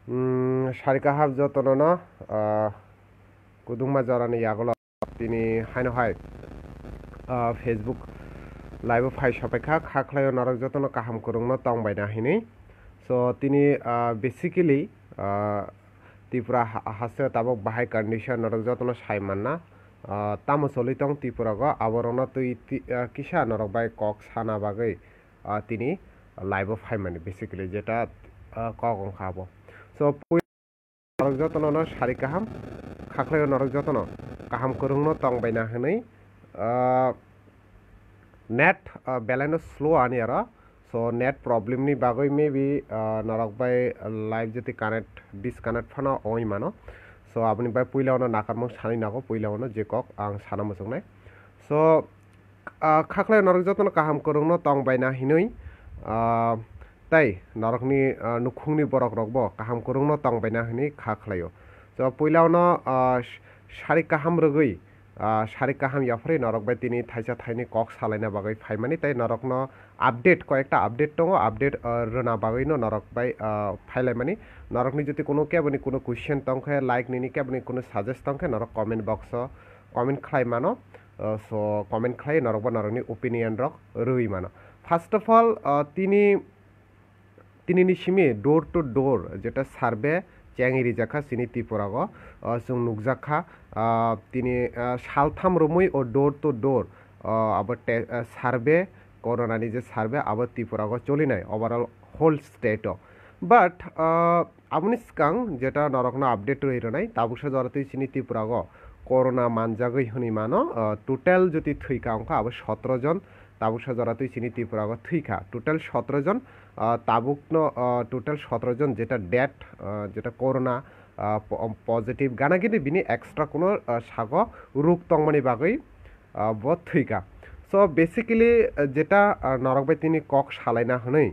Sharika hab jotono kudungma jorani yagolo tini haino hai Facebook live phai shopekha khaklayo narok jotono kaham kurungno tongbaina hini so tini basically Tripura hase tabok bahai condition narok jotono saimanna tamo solitong Tripura go aborona tui kisha narok bai kok sana bagai tini live phai mani basically jeta kok khabo so narok jotono no sari kaham khaklayo narok jotono kaham kurungno tongbaina hini net balance slow ani ara so net problem ni bagoi maybe narok bai live jeti connect disconnect phano oi mano so apni bai puila ono nakarmong sani nago puila ono je kok ang sana musungnai so khaklayo narok jotono kaham kurungno tongbaina hinui tai narokni nukhungni borok rokbo kaham kurungno tongbaina hini khaklayo so puila ono sari kaham rogoi sari kaham yafre narok bai tini thaisa thaini kok salaina bagai phaimani tai narokno update কয়েকটা update দङ update রনা বাগৈনো নরক by ফাইলাইমানি নরকনি যদি কোনো কেবনি কোনো question তংখে like নিনি কেবনি কোনো suggest তংখে নরক comment box comment খাই মানো so comment খাই নরক বা নরকনি ওপিনিয়ন রক রুই মানো ফার্স্ট অফ অল তিনি নিশিমি ডোর টু ডোর যেটা সার্ভে চ্যাংরি জাখা সিনি ত্রিপুরাগ जों नुकजाखा তিনি সালথাম রুমুই ও ডোর টু ডোর আবার সার্ভে করোনানি যে সার্ভে আবার ত্রিপুরাগ চলিনাই ওভারঅল হোল স্টেট বাট আপনি সিকাং যেটা নরকনো আপডেট রইরনাই তাবুসা জরাতে চিনি ত্রিপুরাগ করোনা মানজাগৈ হনি মানো টোটাল যদি থৈকা অঙ্ক আবার 17 জন তাবুসা জরাতে চিনি ত্রিপুরাগ থৈকা টোটাল 17 জন তাবুকনো টোটাল 17 জন যেটা ডেট যেটা করোনা পজিটিভ গানাগিনি বিনি এক্সট্রা কোনো সাগ রূপ তংমানি বাগৈ ব থৈকা সো বেসিক্যালি যেটা নরকবাই তিনি কক সালাইনা হनै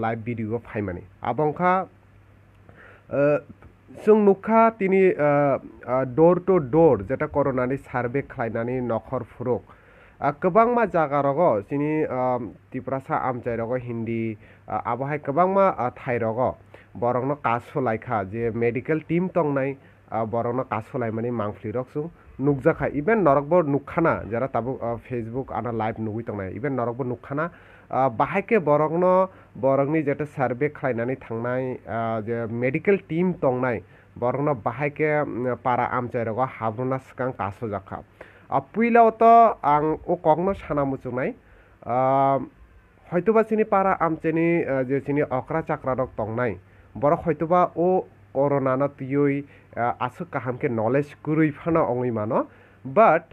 লাইভ ভিডিও ফাইমানি আবংখা जों नुखा তিনি ডোর টু ডোর যেটা করোনানি সার্ভে খাইনানি নখর ফুরুক गोबांमा जागा रग चिनि त्रिपुरासा आमचाइ रग हिन्दी आबहाय गोबांमा थाइ रग बरंनो कासो लाइखा जे मेडिकल टीम तंगनाय बरंनो कासो लाइमानि मांगफ्लि रग सुं नुकजाखा इभेन नरकबो नुखाना जारा ताबो फेसबुक आना लाइभ नुगुइ तंगनाय इभेन नरकबो नुखाना बाहायके बरंनि जेटा सार्भे खालायनानै थांनाय जे मेडिकल टीम तंगनाय बरंनो बाहायके पारा आमचाइ रग हाब्रुना सिगां कासो जाखा पुइलाव त आं ओ कगनो साना मुचुनाय हयतोबा चिनि पारा आमचेनि जे चिनि अक्रा चाक्रा रक तंगनाय बरक हयतोबा ओ कोरोना न तियै आसु काहामके नलेज गुरुइ फाना अंगै मानो बाट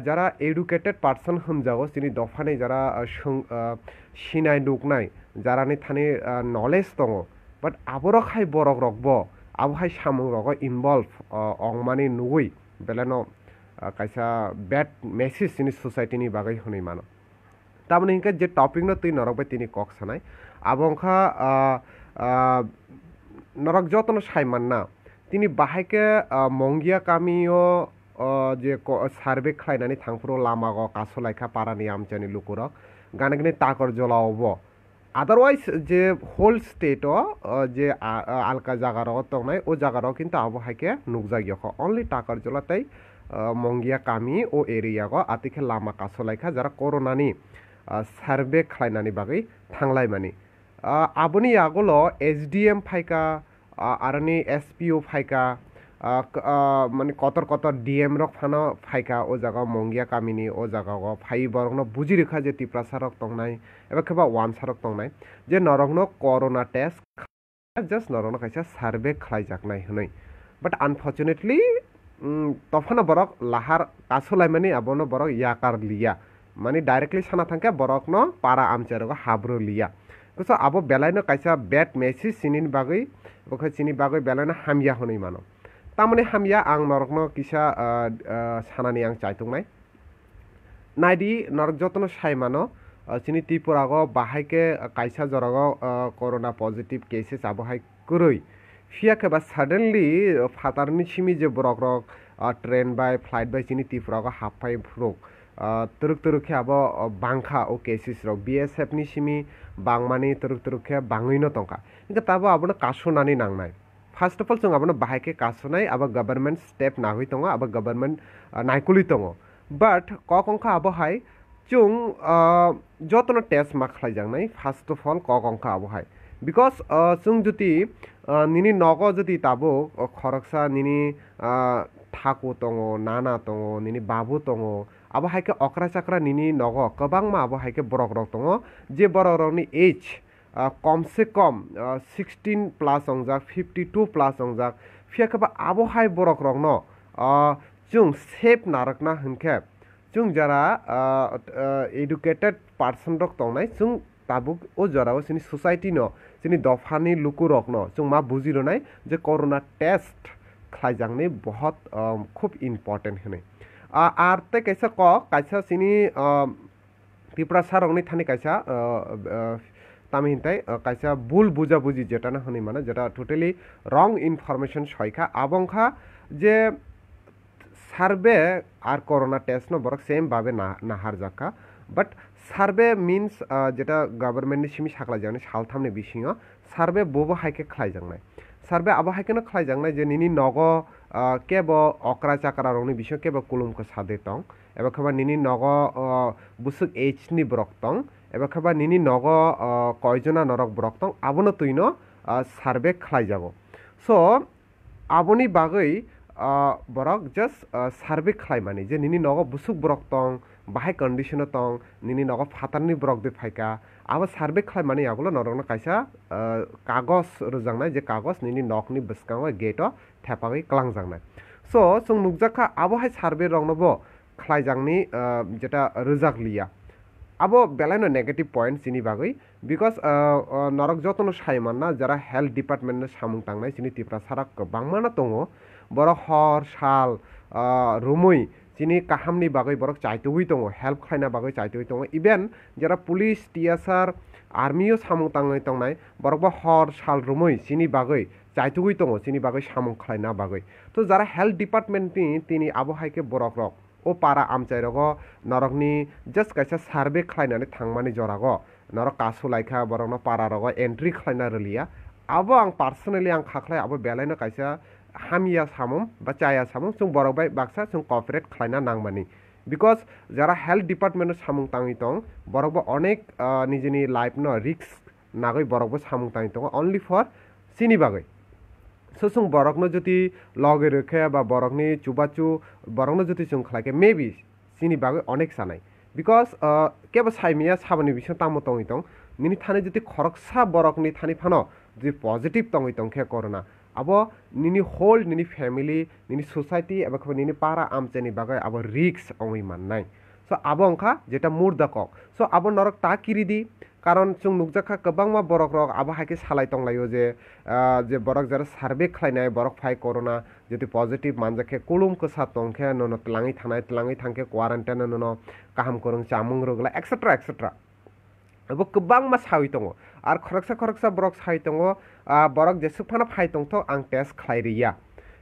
যারা এডুকেটেড পার্সন হমজাগো চিনি দফানে যারা সিনাই নুকনাই যারানি থানি নলেজ দङ बाट আবর খাই বরক রকব আবহাই সামুং রগ ইনভলভ অংমানি নুগুই বেলেনো কাইসা ব্যাড মেসেজ চিনি সোসাইটিনি বাগै হनै মানো তামনে হিংকে যে টপিক ন তুই নরকবাই তিনি কক সানাই আবংখা নরক যতন সাইমান না তিনি বাহাইকে মঙ্গিয়া কামিও যে সার্ভে খাইনানি থাংফুরো লামাগ কাসলাইখা পারানি আমচানি লুকুরক গানেগনে তাকর জলাওব আদারওয়াইজ যে হোল স্টেট যে আলকা জাগার তংনাই ও জাগার কিন্তু আবহাইকে নুকজাগিয়খ অনলি টাকার জলাতাই মঙ্গিয়া কামি ও এরিয়া গ আতিখে লামা কাসলাইখা যারা করোনানি সার্ভে খাইনানি বাগै থাংলাইমানি আবনি আগলো এসডিএম ফাইকা আরনি এসপিও ফাইকা মানে কতর কতর ডিএম রক ফানো ফাইকা ও জায়গা মঙ্গিয়া কামিনি ও জায়গা ফাই বরংনো বুঝি রেখা যে ত্রিপুরা রক তংনাই এবার কেবা ওয়ান সারক তংনাই যে নরংনো করোনা টেস্ট জাস্ট নরংনো কাইসা সার্ভে খাইজাকনাই হनै বাট আনফরচুনেটলি তফানো বরক লাহার কাসলাইমানি আবনো বরক ইয়াকার লিয়া মানে ডাইরেক্টলি সানা থাঙ্কে বরকনো পারা আমচারগ হাব্রো লিয়া কসো আবো বেলাইনো কাইসা ব্যাড মেসেজ চিনিন বাগৈ বখা চিনি বাগৈ বেলাইনো হামিয়া হनै মানো তামানে হামিয়া আং নরকনো কিসা সানানি আং চাইতুংনাই নাইদি নরক যতনো সাইমানো চিনি ত্রিপুরাগ বাহাইকে কাইসা জরগ করোনা পজিটিভ কেসেস আবহাই কুরৈ ফিয়াকে বা সাডেনলি ফাতারনি সিমি যে বরক রক ট্রেন বাই ফ্লাইট বাই চিনি ত্রিপুরাগ হাফাই ফ্রক তুরুক তুরুকে আবো বাংখা ও কেসেস রক বিএসএফ নি সিমি বাংমানি তুরুক তুরুকে বাঙৈনো তংকা কিন্তু তাবো আবনো কাসো নানি নাংনাই फार्स्ट अफ अल जों आबनो बाहायके कासनाय आबा गभर्नमेंट स्टेप नागुइ दङ आबा गभर्नमेंट नायकुलि दङ बाट ककंखा आबहाय जों जतनो टेस्ट मा खालायजांनाय फार्स्ट अफ अल ककंखा आबहाय बिकज जों जुदि निनि नग जुदि ताबो खरकसा निनि थाकु दङ नाना दङ निनि बाबु दङ आबहायके अक्रा चाक्रा निनि नग गोबांमा आबहायके बरक रक दङ जे बरक रकनि एज कम से कम 16 प्लस अंजाक 52 प्लस अंजाक फियाखबा आबहाय बरक रकनो जों सेफ नारकना हनखे जों जरा एडुकेटेड पार्सन रक दंनाय जों ताबुक ओ जराव सिनि सोसाइटी न सिनि दफानि लुकु रक न जों मा बुजि रनाय जे कोरोना टेस्ट खालायजांनि बहुत खूब इम्पोर्टेंट हने आरते कैसा कैसा सिनि त्रिपुरा सारंनि थानि कैसा तामी हिंताय कैसा भूल बुझा बुझी जेटा ना हनी माने जेटा टोटली रंग इनफरमेशन सयखा आबंखा जे सार्वे आर कोरोना टेस्ट न बरक सेम भावे नाहार जाका बट सार्वे मीन्स जेटा गभर्नमेंट सिमी साखला जाने सालथामनि बिसिङाव सार्वे बोबो हायके खालायजांनाय सार्वे आबो हायकेनो खालायजांनाय जे निनि नग केब अक्रा चाक्रा रंनि बिसिङाव केब कुलुमको सादे दं एबा खबा निनि नग बुसुक एज नि ब्रक दं एबा खबा निनि नग कयजना नरक ब्रक दं आबोनो तुइनो सार्वे खालायजागो सो आबोनि बागै बरक जस्ट सार्वे खालायमानि जे निनि नग बुसुक ब्रक दं बाहाय कंडीशन दं निनि नग फातारनि ब्रक दे फायका आबो सार्वे खालायमानि आगोलो नरकनो कायसा कागज रोजांनाय जे कागज निनि नगनि बसकाङाव गेटआव थेपागै क्लांजांनाय सो जों नुजाखा आबोहाय सार्वे रंनोबो खालायजांनि जेटा रोजागलिया आबो बेलायनो नेगेटिव पॉइंट सिनि बागै बिकज नरक जतनो सायमानना जरा हेल्थ डिपार्टमेंट सामुं थांनाय सिनि तिफ्रा सारा गोबांमाना दङ बर हर साल रुमै सिनि काहामनि बागै बरक चाइतुगै दङ हेल्प खायना बागै चाइतुगै दङ इभेन जरा पुलिस टीएसआर आर्मियो सामुं थांनाय दंनाय बरकबा हर साल रुमै सिनि बागै चाइतुगै दङ सिनि बागै सामुं खायना बागै तो जरा हेल्थ डिपार्टमेंटनि तिनि आबहायके बरक रक ओ पारा आमचाइरग नरकनि जस्ट कैसा सार्वे खालायनानै थांमानि जराग नरक कासु लायखा बरकनो पारा रग एंट्री खालायना रलिया आबो आं पार्सनली आं खाख्लाय आबो बेलायनो कैसा हामिया सामुम बा चाया सामुम जों बरकबाय बाक्सा जों कॉपरेट खालायना नांमानि बिकज जरा हेल्थ डिपार्टमेंट सामुं ताङै दं बरकबो अनेक निजेनि लाइफ न रिस्क नागै बरकबो सामुं ताङै दं ओनली फर सिनि बागै सो जों बरकनो जुदि लगे रखे बा बरकनि चुबाचु बरकनो जुदि जों खालायके मेबी सिनि बागै अनेक सानाय बिकज केबो साइमिया साबनि बिसं तामो तङै दं निनि थाने जुदि खरकसा बरकनि थानि फानो जुदि पजिटिव तङै दं खे कोरोना अब निनि होल निनि फैमिली निनि सोसाइटी एबा खबा निनि पारा आमचेनि बागै अब रिक्स अङै माननाय सो अब अंखा जेटा मुर्दा कक सो अब नरक ता किरिदि कारण जों नुजाखा गोबांमा बरक रक अब हायके सालाय तंलायो जे बरक जरा सार्वे खालायनाय बरक फाय कोरोना जुदि पजिटिव मानजाखे कुलुम कसा तंखे ननो तलाङै थानाय तलाङै थांखे क्वारन्टाइन ननो काहाम करं चामुं रोगला एक्सेट्रा एक्सेट्रा अब गोबांमा सावै दङ आर खरकसा बरक सावै दङ बरक जेसेफाना फाय दंथ आं टेस्ट खालायरिया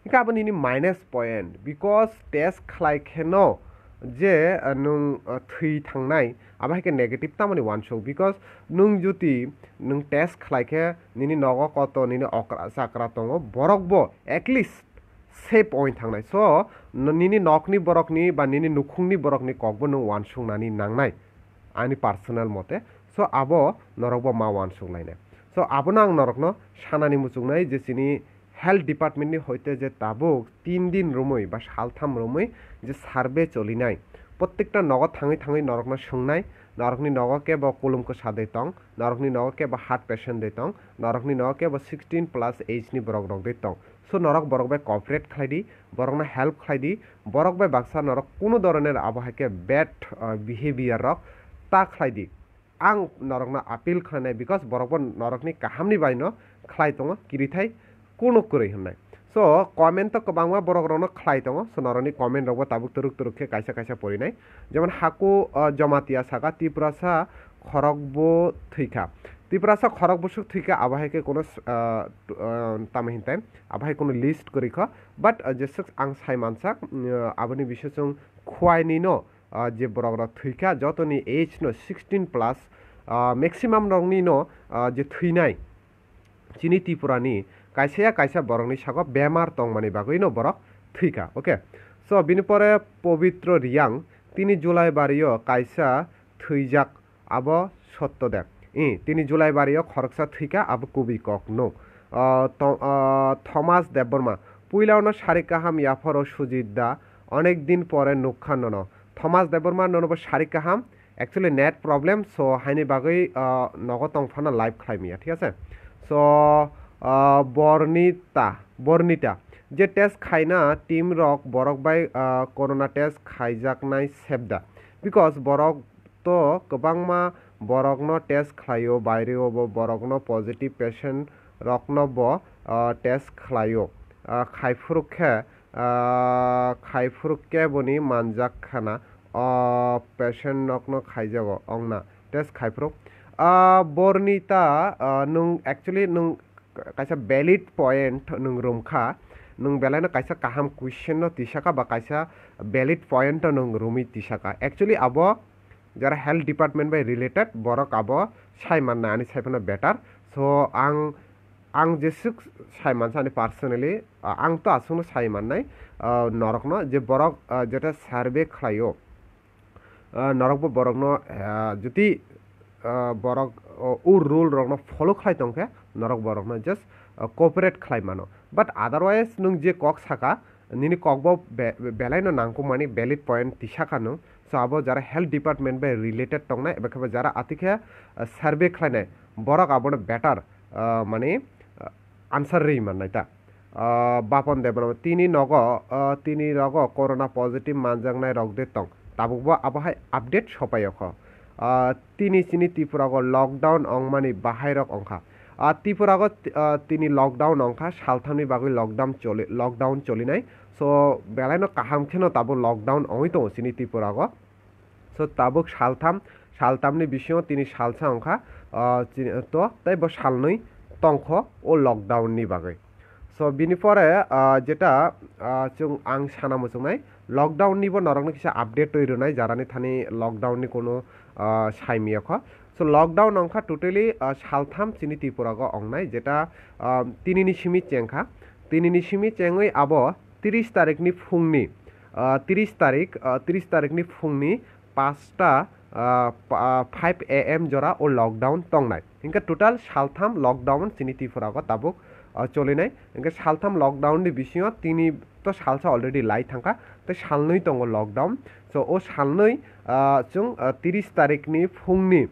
इका अब निनि माइनस पॉइंट बिकज टेस्ट खालायखेनो जे नों थै थांनाय अब हायके नेगेटिव तामानि वान शो बिकज नों जुदि नों टेस्ट खालायखे निनि नग कत निनि अक्रा चाक्रा दङ बरकबो एटलिस्ट से पॉइंट थांनाय सो निनि नकनि बरकनि बा निनि नुखुंनि बरकनि ककबो नों वान शोंनानि नांनाय आंनि पार्सोनेल मते सो आबो नरकबो मा वान शोंलायनाय सो आबोनो आं नरकनो सानानि मुचुंनाय जेसिनि हेल्थ डिपार्टमेंटनि हयते जे ताबो 3 दिन रुमै बा सालथाम रुमै जे सार्वे चलिनाय प्रत्येकटा नग थाङै थाङै नरकनो सोंनाय नरकनि नग केबो कुलुमको सादै दं नरकनि नग केबो हार्ट पेशेंट दे दं नरकनि नग केबो 16 प्लस एज नि बरक रक दे दं सो नरक बरक बाय कॉपरेट खालायदि बरकनो हेल्प खालायदि बरक बाय बाक्सा नरक कोनो धरनेर आबहायके बैड बिहेवियर रक ता खालायदि आं नरकनो आपिल खालायनाय बिकज बरकबो नरकनि काहामनि बायनो खालाय दङ किरिथाय कोनो करै होननाय सो कमेंट तो गोबांमा बरक रनो खालाय दङ सो नरकनि कमेंट रकबो ताबुक तुरुक तुरुकखे कायसा कायसा परिनाय जेमन हाकु जमातिया सागा तिप्रासा खरकबो थैखा तिप्रासा खरकबो सुक थैखा आबहायके कोनो तामहिनताय आबहाय कोनो लिस्ट करिख बाट जेसक आं सायमानसा आबनि बिषयजों खुवायनिनो जे बरक रक थैखा जतनि एज नो 16 प्लस मैक्सिमाम रंनि नो जे थैनाय चिनि त्रिपुरानि kaisa borokni sago bemar tongmani bagui no borok thika okay so bini pore pavitro riyang tini July bario kaisa thwijak abo sotto dek tini July bario khoroksa thika abo kubi kok no Thomas Deborma পুইলাওনো শারিক কাহাম ইয়াফর ও সুজিদ্দা অনেক দিন পরে নুখান্ন ন Thomas Debbarma ননব শারিক কাহাম actually net problem so হাইনি বাগৈ নগতং ফানা live খাইমিয়া ঠিক আছে so Barnita যে test খাইনা team rock Borok by corona test খাইজাকনাই সেবদা because বরক তো গোबांमा বরকনো টেস্ট খাইও বাইরেও বরকনো পজিটিভ পেশেন্ট রকনব টেস্ট খাইও খাইফুরুকে বনি মানজাক খানা পেশেন্ট নকনো খাইজাব अंगना टेस्ट खाइफ्रुक बर्निता नों एक्चुअली नों काइसा वैलिड पॉइंट नों रुमखा नों बेलायनो काइसा काहाम क्वेश्चन नो तिसाका बा काइसा वैलिड पॉइंट नों रुमी तिसाका एक्चुअली आबो जरा हेल्थ डिपार्टमेंट बाय रिलेटेड बरक आबो साइमान आनी साइफनो बेटार सो आं जेसुक साइमान सानि पार्सोनेलि आं तो आसुनो साइमान नाय नरकनो जे बरक जेटा सार्वे खायो नरकबो बरकनो जुति बरक उ रूल रकनो फॉलो खाइ तंखे नरक बरकनो जस्ट कोऑपरेट खाइ मानो बट अदरवाइज नों जे कक साका निनि ककबो बेलायनो नांगौ मानि वैलिड पॉइंट तिसाकानो सो आबो जरा हेल्थ डिपार्टमेंट बाय रिलेटेड तंगनाय एबा जरा आतिखे सार्वे खाइनाय बरक आबोनो बेटार माने आन्सार रै माननायता बापन देबन तिनी रग कोरोना पॉजिटिव मानजांनाय रगदे तं ताबुकबो आबहाय अपडेट सपायख तिनी सिनी त्रिपुराग लकडाउन अंगमानि बाहायरक अंखा त्रिपुराग तिनी लकडाउन अंखा सालथामनि बागै लकडाउन चलिनाय सो बेलायनो काहामखेनो ताबो लकडाउन अंगै दं सिनी त्रिपुराग सो ताबुक सालथामनि बिषय तिनी सालसा अंखा तो ताइबो सालनै तंख ओ लकडाउननि बागै सो बिनि परे जेटा जों आं साना मोजोंनाय लकडाउननिबो नरकनो किसा आपडेट तैरनाय जारानि थानि लकडाउननि कोनो साइमियाख सो लकडाउन अंखा टोटली सालथाम सिनि त्रिपुरागो अंगनाय जेटा तिनिनि सिमि चेङै आबो 30 तारिखनि फुंनि 30 तारिखनि फुंनि 5 AM जरा ओ लकडाउन तंनाय इनका टोटाल सालथाम लकडाउन सिनि त्रिपुरागो ताबुक चलिनाय इनका सालथाम लकडाउननि बिषय तिनि तो सालसा अलरेडी लाई थांखा तो सालनै दङ लकडाउन सो ओ सालनै जों 30 तारिखनि फुंनि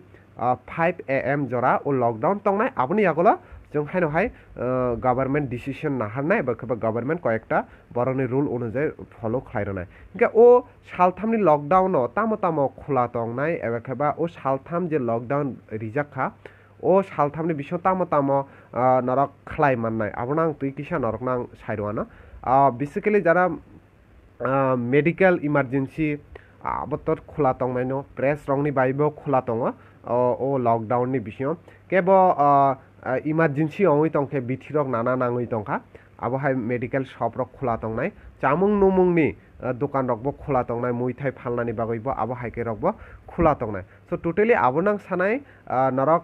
5 AM जरा ओ लकडाउन तंनाय आबनि आगोला जों हायनोहाय गभर्नमेंट डिसिजन नाहारनाय बा गभर्नमेंट कयेकटा बरनि रुल अनुसार फॉलो खायरनाय इनका ओ सालथामनि लकडाउन तामो खुला तंनाय एबा ओ सालथाम जे लकडाउन रिजाखा ओ सालथामनि बिषय तामो नरक खलाय माननाय आबना आं तुइ किसा नरक नां साइरवानो बेसिकली जरा मेडिकल इमारजेंसी आबतर खुला तंनायनो प्रेस रंगनि बाइबो खुला तंग ओ लकडाउननि बिषय केबो इमारजेंसी अंगै तंखे बिथिरक नाना नाङै तंखा आबहाय मेडिकल शप रक खुला तंनाय चामुं नुमुंनि दुकान रकबो खुला तंनाय मुइथाय फालनानि बागैबो आबहायके रकबो खुला तंनाय सो टोटली आबनां सानाय नरक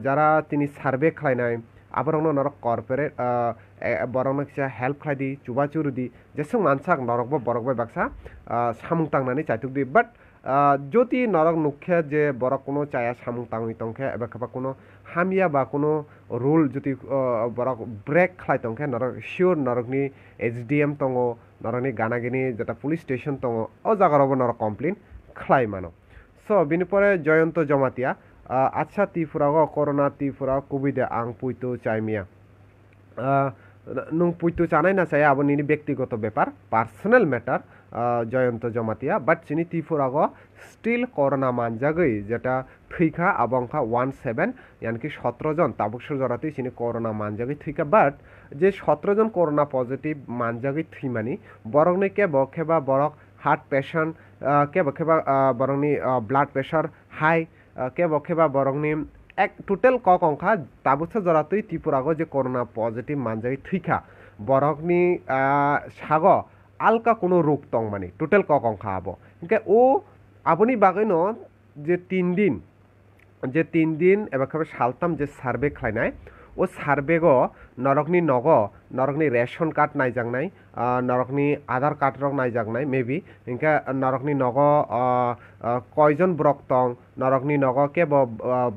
जरा तिनि सार्वे खालायनाय आबरंनो नरक कॉर्पोरेट बरंनो किसा हेल्प खायदि चुबाचुरुदि जेसं मानसाक नरकबो बरकबाय बाक्सा सामुं तांनानै चाइतुकदि बाट যদি নরক নুখে যে বরক কোনো চায়া সামুং তাঙই তংখে এবা খাবা কোনো হামিয়া বা কোনো রুল যদি বরক ব্রেক খাই তংখে নরক শিওর নরকনি SDM তঙ নরকনি গানাগিনি যেটা পুলিশ স্টেশন তঙ ও জাগারবো নরক কমপ্লেন খাই মানো সো বিনি পরে জয়ন্ত জমাতিয়া আচ্ছা ত্রিপুরাগ করোনা ত্রিপুরা কোভিডে আং পুইতো চাইমিয়া নুং পুইতো চানাই না চাই আবো নিনি ব্যক্তিগত ব্যাপার পার্সোনাল ম্যাটার जयंत जमातिया बाट चिनी त्रिपुराग स्टिल कोरोना मानजागै जेटा थैखा आबंखा 17 यानकि 17 जन ताबुकसर जराते चिनी कोरोना मानजागै थैखा बाट जे 17 जन कोरोना पॉजिटिव मानजागै थैमानि बरंनि केबो खेबा बरक हार्ट पेशेंट केबो खेबा बरंनि ब्लड प्रेशर हाई केबो खेबा बरंनि एक टोटल ककंखा ताबुकसर जराते त्रिपुराग जे कोरोना पॉजिटिव मानजागै थैखा बरकनि साग आलका कोनो रोग तंग माने टोटल ककंखा आबो इनके ओ आबनि बागैनो जे 3 दिन एबा खबे सालथाम जे सार्वे खायनाय ও সার্ভেগো নরকনি নগ নরকনি রেশন কার্ড নাইজাংনাই নরকনি আধার কার্ড রক নাইজাংনাই মেবি ইনকা নরকনি নগ কয়জন ব্রক তং নরকনি নগ কেব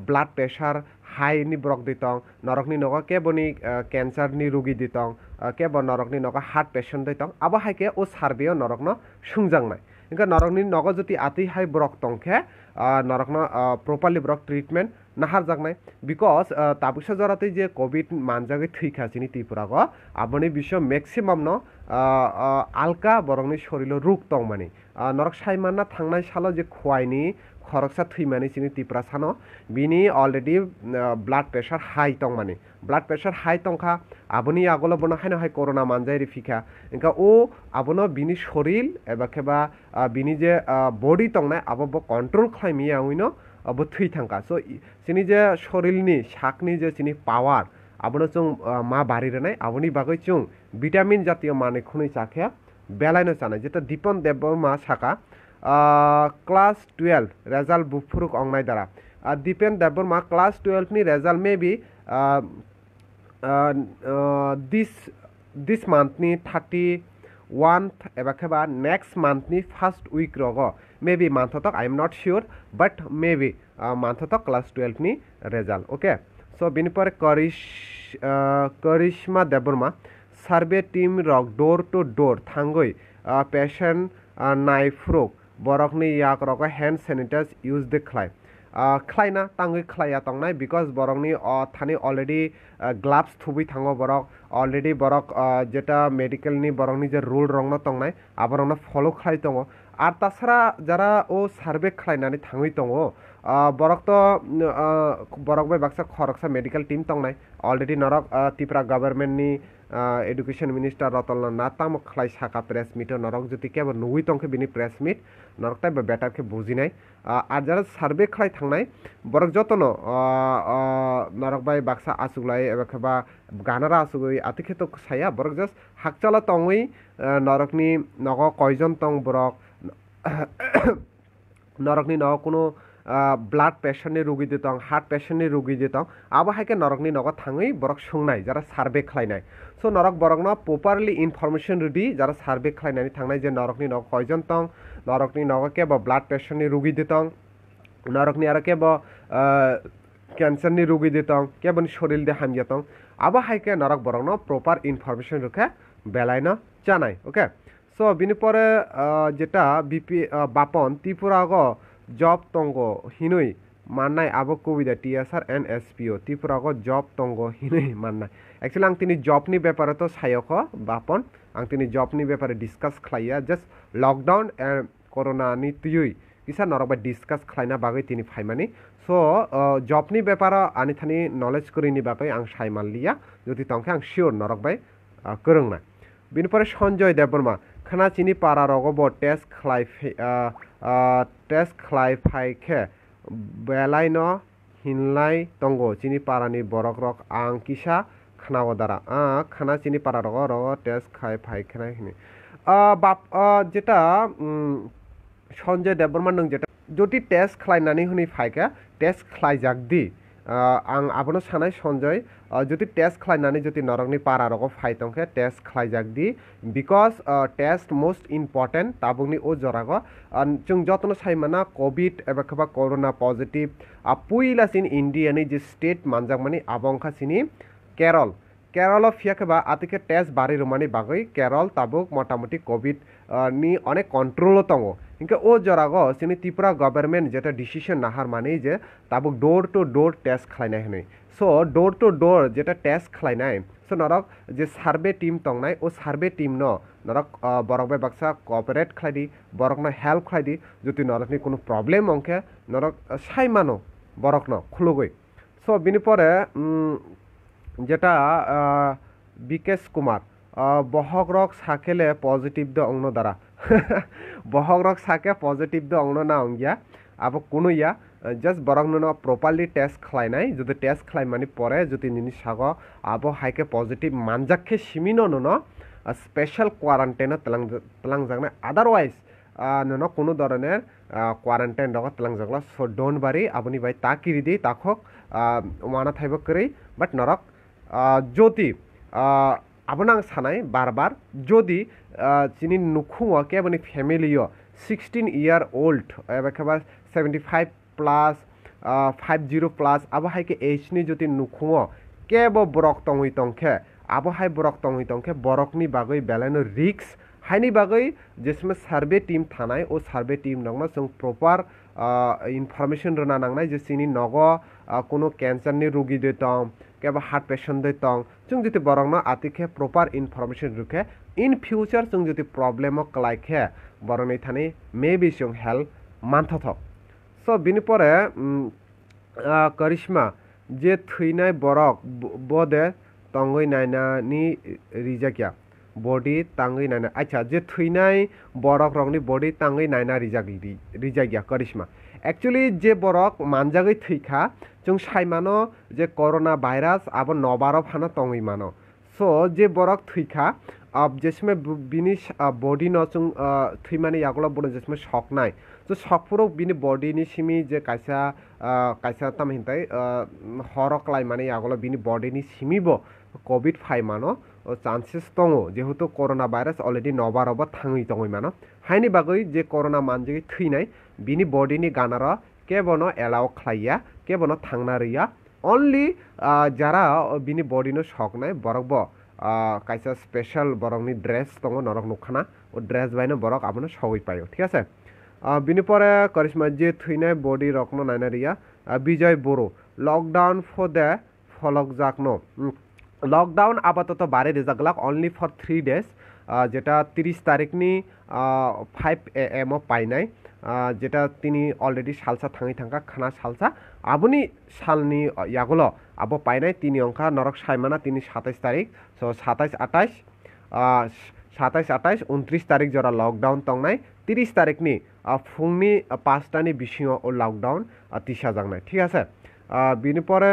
blood pressure high ni brok ditong norokni nogo keboni cancer ni rugi ditong kebo norokni nogo heart patient ditong abo haike o survey o norokno sungjangnai inka norokni nogo joti ati hai brok tongkhe norokno properly brok treatment nahar jagnai because tabuksa jorate je covid manjage thika chini tripura aboni bisho maximum no alka borongni shorilo ruk tongmani norok saimanna thangnai salo je khwaini খরকসা থুইমানি চিনি ত্রিপুরা সানো বিনি already blood pressure high তংমানি blood pressure high তংখা আবনি আগলো বনা হাইনো হাই করোনা মানজাইরি ফিখা ইনকা ও আবনো বিনি শরীর এবা খেবা বিনি যে বডি তংনাই আবব কন্ট্রোল খাইমি আউইনো আব থুই থাঙ্কা সো চিনি যে শরীরনি শাকনি যে চিনি পাওয়ার আবনো চুং মা বাড়ি রেনাই আবনি বাগৈ চুং ভিটামিন জাতীয় মানে খুনি চাখে বেলাইনো চানাই যেটা দীপন দেববর্মা শাখা ক্লাস 12 রেজাল্ট বুফুরুক অংনাই দ্বারা দীপেন দেববর্মা ক্লাস 12 নি রেজাল্ট মেবি দিস মান্থ নি 31 এবা খেবা নেক্সট মান্থ নি ফার্স্ট উইক রগ মেবি মান্থ তক I am not sure but maybe month তক ক্লাস 12 নি রেজাল্ট ওকে সো বিনি পরে করিশ্মা দেববর্মা সার্ভে টিম রক ডোর টু ডোর থাঙ্গই পেশেন্ট নাইফ্রুক borokni yak rok hand sanitize use the clay claina tangui claya tongnai because borokni thani already gloves thubi thango borok already borok jeta medical ni borokni je rule rongno tongnai aborokno follow khlai tongo আর তাছাড়া যারা ও survey খাইনানি থাঙ্গই tongo borok to borok bai baksa khoroksa medical team tongnai already norok Tripura government ni education minister Ratan Nath তামক খাই সাকা press meet নরক যদি কেবল নুই তংকে বিনি press meet নরক তাই বেটারকে বুঝি নাই আর যারা সার্ভে খাই থাংনাই বরক যতন নরক বাই বাক্সা আসুগলাই এবা গানারা আসুগই আতি ক্ষেত্র সাইয়া বরক জাস্ট হাকচালা তংই নরকনি নগ কয়জন তং বরক নরকনি নগ কোনো ব্লাড প্রেসারনি রোগী দিতং হার্ট প্রেসারনি রোগী দিতং আবো হাইকে নরকনি নগ থাঙै বরক সংনাই যারা সার্ভে খাইনাই সো নরক বরক ন প্রপারলি ইনফরমেশন রেডি যারা সার্ভে খাইনানি থাংনাই যে নরকনি নগ কয়জন তং নরকনি নগ কেব ব্লাড প্রেসারনি রোগী দিতং নরকনি আর কেব ক্যান্সারনি রোগী দিতং কেবনি শরীর দে হামজাতং আবো হাইকে নরক বরক ন প্রপার ইনফরমেশন রেখে বেলাইন জানাই ওকে সো বিনি পরে যেটা বিপি বাপন ত্রিপুরাগ জব তঙ্গ হিনুই মাননাই আবো কবিতা টিএসআর এন্ড এসপিও ত্রিপুরাগ জব তঙ্গ হিনুই মাননাই एक्चुअली आं तिनी जबनि बेपारे तो सायख बापन आं तिनी जबनि बेपारे डिसकास खालाया जस्ट लकडाउन एंड कोरोना नि तुयुई किसा नरक डिसकास खालायना बागै तिनी फाइमानि सो जबनि बेपार आनि थानि नलेज करिनि बागै आं सायमानलिया जदि तंखे आं शियोर नरक बाय करंना बिनिपरे सञ्जय देबबर्मा खाना चिनि पारा रगबो टेस्ट खालायफायखे बेलायन हिनलाय तंगो चिनि पारानि बरक रक आं किसा खानाव द्वारा खाना चिनि पारा रग टेस्ट खाय फायखाना हिनि बाप जेटा सञ्जय देबबर्मा नों जेटा जदि टेस्ट खालायनानै हुनि फायखा टेस्ट खालायजाकदि आं आबनो सानाय सञ्जय जदि टेस्ट खालायनानै जदि नरकनि पारा रग फायतंखे टेस्ट खालायजाकदि बिकज टेस्ट मोस्ट इम्पर्टेन्ट ताबुंनि ओ जराग जों जतन सायमाना कोविड एबा खबा कोरोना पजिटिभ पुइलासिन इन्डियानि जे स्टेट मानजाकमानि आबंखासिनि केरल फियाखबा आतिके टेस्ट बारि रमानि बागै केरल ताबुक मोटामुटी कोविड नि अनेक कंट्रोल तंगो इनके ओ जरागो सिनि त्रिपुरा गवर्नमेंट जेटा डिसिशन नाहार माने जे ताबुक डोर टू डोर टेस्ट खालायनाय हनै सो डोर टू डोर जेटा टेस्ट खालायनाय सो नरक जे सार्भे टीम तंगनाय ओ सार्भे टीम न नरक बरक बाय बाक्सा कोऑपरेट खालायदि बरक न हेल्प खालायदि जति नरकनि कोनो प्रॉब्लेम अंके नरक सायमानो बरक न खुलुगै सो बिनि परे जेटा বিকেশ কুমার বহক রক সাকেলে পজিটিভ দ অংন দ্বারা বহক রক সাকে পজিটিভ দ অংন না অংগিয়া আবো কোনো ইয়া জাস্ট বরং ন প্রপারলি টেস্ট খালাইনাই যদি টেস্ট খালাই মানে পরে যদি নিনি সাগ আবো হাইকে পজিটিভ মানজাকে সিমিনো ন স্পেশাল কোয়ারেন্টাইন তলাং জাগনা আদারওয়াইজ ন কোনো ধরনের কোয়ারেন্টাইন রক তলাং জাগলা সো ডোন্ট বারি আপনি বাই তাকিরি দি তাকক ওয়ানা থাইব করি বাট নরক যদি abonang sanai barbar jodi chini nukhuo keboni family o 16-year-old ebakaba 75 plus 50 plus abo haike age ni jodi nukhuo kebo borok tongui tongkhe abo hai borok tongui tongkhe borokni bagoi belano risk haini bagoi jesme survey team thanai o survey team nangma jong proper information rona nangnai je chini nogo kono cancer ni rogi de tong keba heart patient de tong chung joti borokno atike proper information rukhe in future chung joti problem o klaikhe boroni thani maybe chung help manthothok so bini pore karisma je thuinai borok bode tongoi naina ni rijakya body tangoi naina acha je thuinai borok rokni body tangoi naina rijakya karisma actually je borok manjagoi thuika chung saimano je corona virus abo nobaro phano tongoi mano so je borok thuika jesme bini body no chung thuimani yagulo bono jesme shock nai so shock puro bini body ni simi je kaisa tam hintai horok lai mane yagulo bini body ni simi bo covid 5 mano chances tongo jehetu corona virus already nobarobo thangui tongoi mano haini bagoi je corona manjigi thuinai bini body ni ganara kebono allow khlaiya kebono thangna riya only jara bini body no shock nai borokbo kaisa special borokni dress tongo norok nukhana o dress baino borok abono sogoi payo ঠিক আছে bini pore karisma je thuinai body rokno naina riya bijoy boro lockdown for the folok jakno lockdown আপাতত বারে রেজাগলাক only for 3 days যেটা 30 তারিখ নি 5 AM পাইনাই যেটা তিনি already salsa থাঙি thangka খানা সালসা আবনি সালনি ইয়াগুলো আবো পাইনাই তিনি অঙ্কা নরক সাইমানা তিনি 27 তারিখ সো 27 28 29 তারিখ জরা লকডাউন তংনাই 30 তারিখ নি ফুংনি 5টা নি বিশিও ও লকডাউন তিসা জাংনাই ঠিক আছে বিনি পরে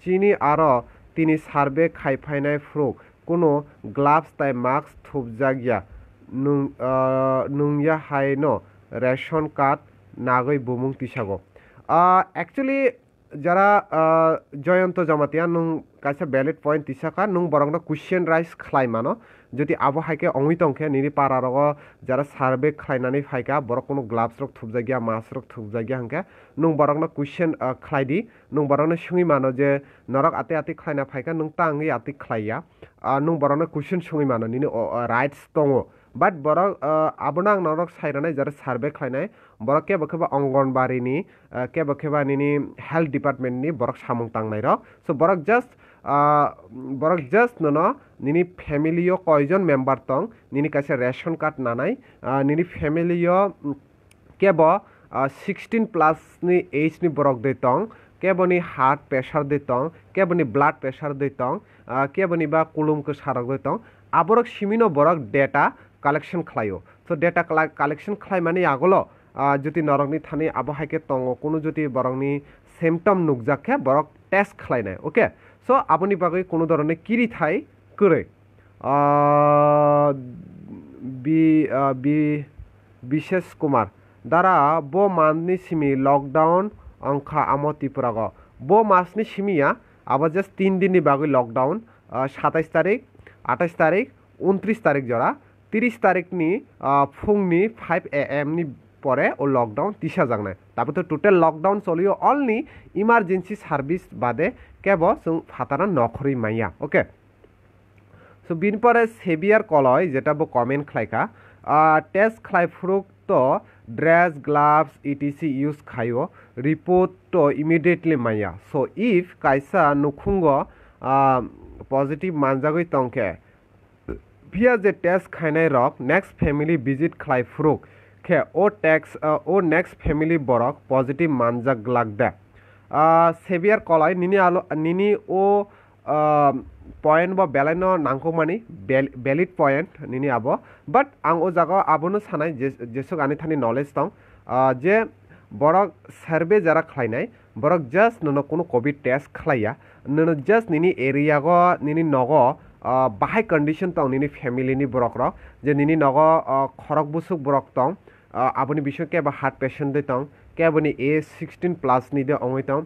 চিনি আরো তিনি সার্ভে খাইফাইনাই ফ্রুক কোনো গ্লাভস তাই মাস্ক থুবজাগিয়া নুংয়া হাইনো রেশন কার্ড নাগই বুমুং তিসাগো অ্যাকচুয়ালি যারা জয়ন্ত জমাতিয়া নুং কাছে ব্যালেট পয়েন্ট তিসাকা নুং বরংনা কুয়েশন রাইস খাই মানো যদি আবহাইকে অঙ্গিতংখে নিরি পারারগ যারা সার্ভে খাইনানি ফাইকা বরক কোনো গ্লাভস রক থুবজাগিয়া মাস্ক রক থুবজাগিয়া হাঙ্কে নুং বরংনা কুয়েশন খাইদি নুং বরংনা সুঙি মানো যে নরক আতে আতে খাইনা ফাইকা নুং তাঙ্গি আতে খাইয়া নুং বরংনা কুয়েশন সুঙি মানো নিনি রাইটস দङो बाट बरक आबोना नरक साइरानाय जारा सार्भे खालायनाय बरक केबा केबा अंगनबारिनि केबा केबा निनि हेल्थ डिपार्टमेन्टनि बरक सामुं तांनाय रक सो बरक जस्ट ननो निनि फैमिलियो कयजन मेम्बार तं निनि कासे रेशन कार्ड नानाय निनि फैमिलियो केबो 16 प्लस नि एज नि बरक दे तं केबोनि हार्ट प्रेशर दे तं केबोनि ब्लाड प्रेशर दे तं केबोनि बा कुलुम को सारक दे तं आबरक सिमिनो बरक डेटा कालेक्शन खालायो सो डेटा कालेक्शन खालाय माने आगोलो যদি নরকনি থানি আবহাইকে তঙ্গ কোনো যদি বরংনি সিমটম নুকজাকে বরক টেস্ট খালাইনায় ওকে সো আপনি বাগৈ কোনো ধরনের কিরি থাই করে বিশেষ কুমার দ্বারা বো মাননি সিমি লকডাউন অংখা আমো ত্রিপুরাগ বো মাসনি সিমিয়া আবার জাস্ট 3 দিননি বাগৈ লকডাউন 27 তারিখ 28 তারিখ 29 তারিখ জরা 30 তারিখ নি ফুংনি 5 AM নি পরে ও লকডাউন তিসা জাংনায় তারপর তো টোটাল লকডাউন চলিও অনলি ইমার্জেন্সি সার্ভিস বাদে কেব जों ফাতারা নখরি মাইয়া ওকে সো বিন পরে সেভিয়ার কলয় যেটা বো কমেন্ট খাইকা টেস্ট খাইফ্রুক তো ড্রেস গ্লাভস ইটিসি ইউজ খাইও রিপোর্ট তো ইমিডিয়েটলি মাইয়া সো ইফ কাইসা নুখুঙ্গ পজিটিভ মানজাগৈ তংকে ভিয়া যে টেস্ট খাইনাই রক নেক্সট ফ্যামিলি ভিজিট খাইফ্রুক खे ओ नेक्स्ट फैमिली बरक पॉजिटिव मानजाक लागदा सेवियर कलाई निनी ओ पॉइंट बा बेलाइनो नांगौमानि वैलिड पॉइंट निनी आबो बाट आं ओ जागा आबोनो सानाय जेसो गानि थानि नलेज दं जे बरक सार्भे जारा खालायनाय बरक जस्ट ननो कोनो कोविड टेस्ट खालाया ननो जस्ट निनी एरिया गो निनी नगो बाहाय कंडिशन दं निनी फैमिली नि बरक रक जे निनी नगो खरक बुसुक बरक दं आबोनि बिसय केबा हार्ट पेशेंट दे दं केबोनि ए 16 प्लस नि दे अंगै दं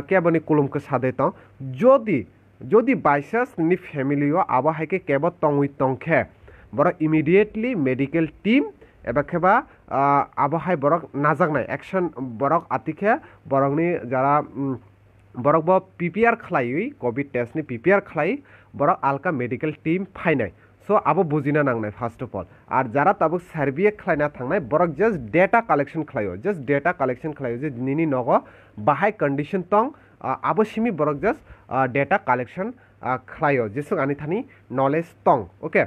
केबोनि कुलुम को सादे दं जदि যদি বাইচান্স नि ফ্যামিলিও আবো হাইকে কেব তংউই তংখে বরক ইমিডিয়েটলি মেডিকেল টিম এবা খেবা আবো হাই বরক নাজাকনাই অ্যাকশন বরক আতিখে বরকনি যারা বরক ব পিপিআর খালাই কোভিড টেস্टनि পিপিআর খালাই বরক আলকা মেডিকেল টিম ফাইনাই সো আবো বুঝিনা নাংনাই ফার্স্ট অফ অল আর যারা তাবো সার্ভে খাইনা থাंनाय বরক জাস্ট ডেটা কালেকশন খালাयो জাস্ট ডেটা কালেকশন খালাयो যে নিনি নগ বাহাই কন্ডিশন তং আবো সিমি বরক জাস্ট ডেটা কালেকশন খালাयो जेसुं आनि थानि नलेज तंग ओके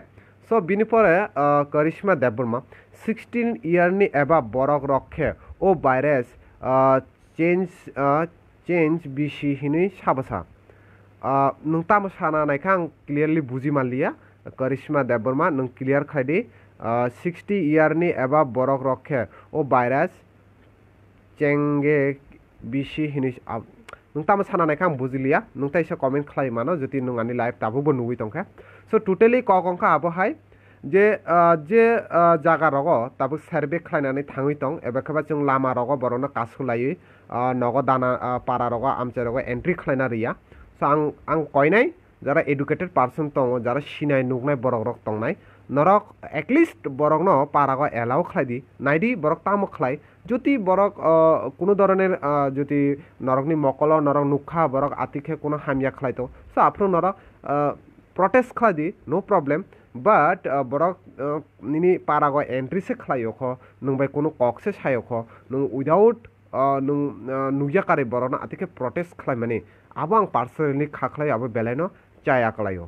सो बिनि परे करिश्मा देबबर्मा 16 ইয়ারनि एबा बरक रखे ओ भाइरास चेंज बिसि हिनै साबसा नों ताम साना नायखा आं क्लियरलि बुजि मालिया करिश्मा देबबर्मा नों क्लियर खायदि 60 ইয়ারनि एबा बरक रखे ओ भाइरास चेंगे बिसि हिनै नों ताम साना नायखा आं बुजिलिया नों ताइसा कमेन्ट खालाय मानो जति नों आनि लाइभ ताबुबो नुगै तंखा सो टोटली ककंखा आबो हाय जे जागा रग ताबो सार्भे खालायनानै थाङै दं एबा खेबा जों लामा रग बरनो कासुलायै नग दाना पारा रग आमचे रग एन्ट्रि खालायना रिया सो आं कयनाय যারা এডুকেটেড পারসন দङ যারা সিনাই নুগनाय বরক রক দंनाय নরক এটলিস্ট বরক ন পারাগ এলাও খাইদি নাইদি বরক তাম খাই যদি বরক কোনো ধরনের যদি নরকনি মকল নরক নুখা বরক আতিখে কোনো হামিয়া খাইতো সো আফ্রো নরক protest খাইদি no problem but Borok Nini Parag entry সে খাইयो ख नोंबाय कोनो कक से सायो ख नों उइदाउट नों नुयाकारे बरना आतिखे प्रटेस्ट खालाय माने आबो आं पार्सनेलि खाखलाय आबो बेलायनो चाया कलायो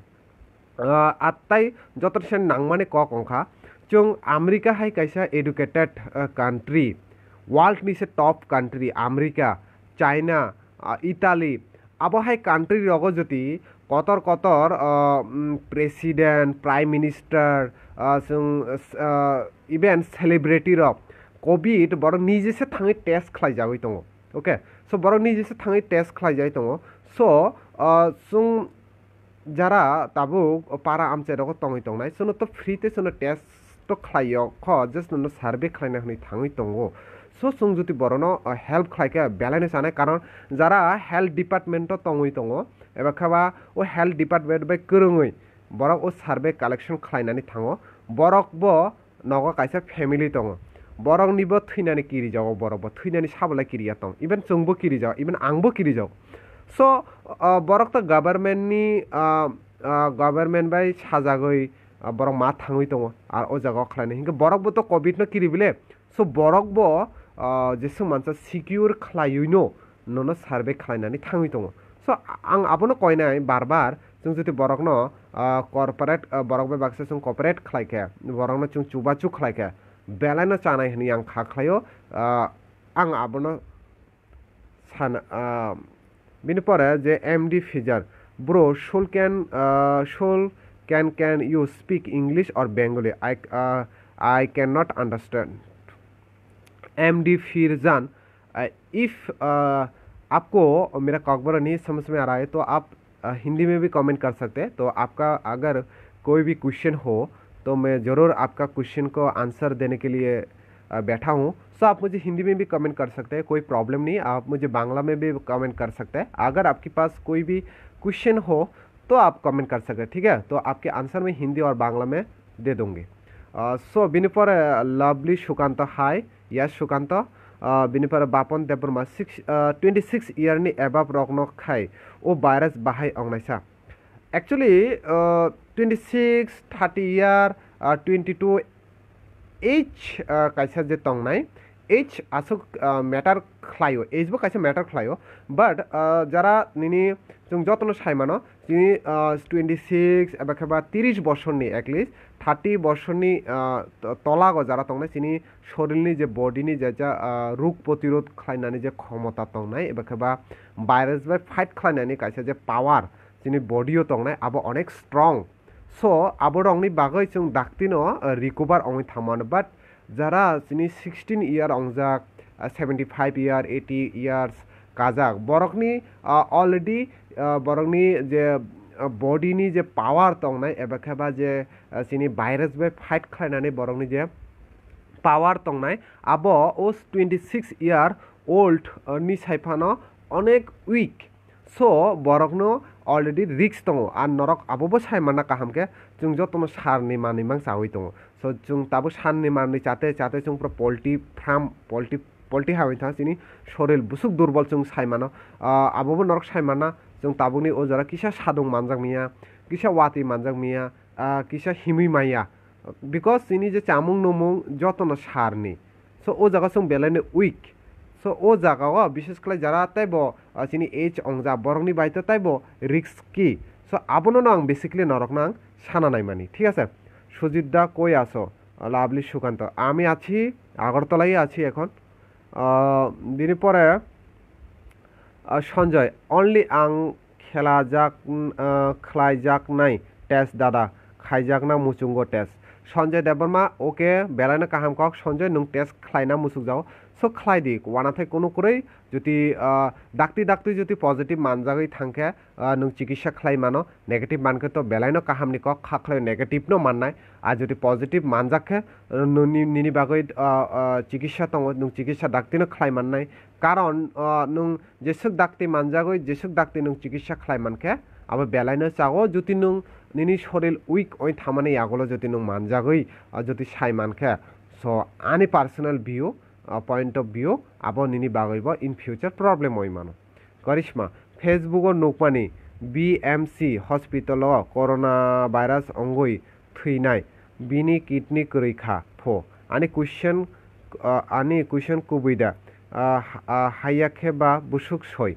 आत्ताई जतरसेन नांगमाने कक अंखा जों आमेरिका हाय कायसा एडुकेटेड कान्ट्री वर्ल्ड नि से टप कान्ट्री आमेरिका चाइना इटाली आबो हाय कान्ट्री रग जति Qatar Qatar president prime minister जों इभेन सेलिब्रिटी रक कोविड बर निजे से थाङै टेस्ट खालाय जागै दङ ओके सो बर निजे से थाङै टेस्ट खालाय जाय दङ सो जों যারা তাবো পারা আমচে রক তङै তংनाय सुनो तो फ्रीते सुनो टेस्ट तो खालायो ख जस्ट नो सार्भे खालायना हनै थाङै दङो सो जों जुति बरनो हेल्प खालायके बेलायनो साने कारण যারা हेल्थ डिपार्टमेन्ट तङै दङ एबा खाबा ओ हेल्थ डिपार्टमेन्ट बाय गोरोङै बरक ओ सार्भे कालेक्शन खालायनानै थाङो बरक बो नग कायसा फेमिली दङ बरक निबो थैनानै किरि जागो बरक बो थैनानै साबला किरिया दं इभेन जोंबो किरि जाग इभेन आंबो किरि जाग सो बरक तो गभर्नमेन्ट बाय साजागै बरक मा थाङै दङ आर ओ जागा खालायनो हिंगे बरक बो तो कोविड न किरिबिले सो बरक बो जेसु मानसा सिकिउर खालायनो ननो सार्भे खालायनानै थाङै दङ सो आं आबोनो कयनाय बार जों जुदि बरक न कर्पोरेट बरक बे बाक्से जों कर्पोरेट खालायखे बरक न जों चुबाचु खालायखे बेलायनो चानाय हनि आं खाख्लायो आं आबोनो सान बिनि परे जे MD Pfizer bro should can you speak English or Bengali I cannot understand MD फिरजान if आपको मेरा कॉकबर नहीं समझ में आ रहा है तो आप हिंदी में भी कमेंट कर सकते हैं तो आपका अगर कोई भी क्वेश्चन हो तो मैं ज़रूर आपका क्वेश्चन को आंसर देने के लिए बैठा हूँ सो आप मुझे हिंदी में भी कमेंट कर सकते हैं कोई प्रॉब्लम नहीं आप मुझे बांग्ला में भी कमेंट कर सकते हैं अगर आपके पास कोई भी क्वेश्चन हो तो आप कमेंट कर सकते हैं ठीक है तो आपके आंसर में हिंदी और बांग्ला में दे दूँगी सो बिनि पर lovely Sukanta hi yes Sukanta बिनि पर बापन देबरमा 26 ইয়ারनि एबाब रकन खाय ओ भाइरास बाहाय अंगनायसा एक्चुअली 26 30 ইয়ার 22 एज कायसा जे तंगनाय एज आसुक मैटर खालायो एजबो कायसा मैटर खालायो बाट जारा निनि जों जतन सायमानो जिनि 26 एबा खेबा 30 বছরनि एटलिस्ट 30 বছরनि तलागो जारा तंगनाय जिनि शरीरनि जे बडिनि जे रोग प्रतिरोध खालायनानै जे क्षमता तंगनाय एबा खेबा भाइरास बाय फाइट खालायनानै कायसा जे पावर जिनि बडियो तंगनाय आबो अनेक स्ट्रं सो आबो रंनि बागै जों दाक्तिनो रिकभार अंगै थामान बाट যারা যিনি 16 ইয়ার अंजाक 75 ইয়ার 80 ইয়ার্स কাজাক বরকনি অলরেডি বরকনি যে বডিनि जे पावर तंगनाय एबा खेबा जे जिनि भाइरास बाय फाइट खालायनानै बरकनि जे पावर तंगनाय आबो ओस 26 ইয়ার ओल्ड नि साइफानो अनेक उइक सो बरकनो already risk dong ar norok abobo saimana kahamke chung jotono sarni manimang chawi dong so chung tabo sarni manni chate chung pura poultry farm poultry hawi tha chini shoril busuk durbol chung saimano abobo norok saimana chung tabuni o jara kisa sadung manjak miya kisa wati manjak miya kisa himi maya because chini je chamung numung jotono sarni so o jaga chung belane weak so o jaga o বিশেষ করে যারা তাইবো চিনি H অংজা বরংনি বাইতে তাইবো risky so আবনো নাং basically নরক নাং সানা নাই মানি ঠিক আছে সুজিত দা কই আছো লাভলি সুকান্ত আমি আছি আগরতলাই আছি এখন দিন পরে সঞ্জয় অনলি আং খেলা যাক খাইজাক নাই টেস্ট দাদা খাইজাক না মুচুঙ্গ টেস্ট সঞ্জয় দেববর্মা ওকে বেলানো কাহাম কক সঞ্জয় নং টেস্ট খাইনা মুসুক যাও সো খাই দি ওয়ানাথাই কোনো করেই যদি ডাক্তি যদি পজিটিভ মানজাগৈ থাঙ্কে নং চিকিৎসা খাই মানো নেগেটিভ মানকে তো বেলাইনো কাহামনি কক খাখলাই নেগেটিভ নো মাননাই আর যদি পজিটিভ মানজাকে নিনি বাগৈ চিকিৎসা দङ নং চিকিৎসা ডাক্তিনো খাই মাননাই কারণ নং যেসুক ডাক্তি মানজাগৈ যেসুক ডাক্তি নং চিকিৎসা খাই মানকে আবার বেলাইনো চাগো যদি নং নিনি শরীর উইক ওই থামানে আগলো যদি নং মানজাগৈ যদি সাই মানকে সো আনি personal view point of view আবো নিনি বাগৈব ইন ফিউচার প্রবলেম ওই মানো করিশ্মা ফেসবুকর নোকমানি বিএমসি হসপিটাল করোনা ভাইরাস অঙ্গই থৈনাই বিনি কিডনি রৈখা ফো আনি কুইশন কুবৈদা হাইয়াখে বা বুসুক সই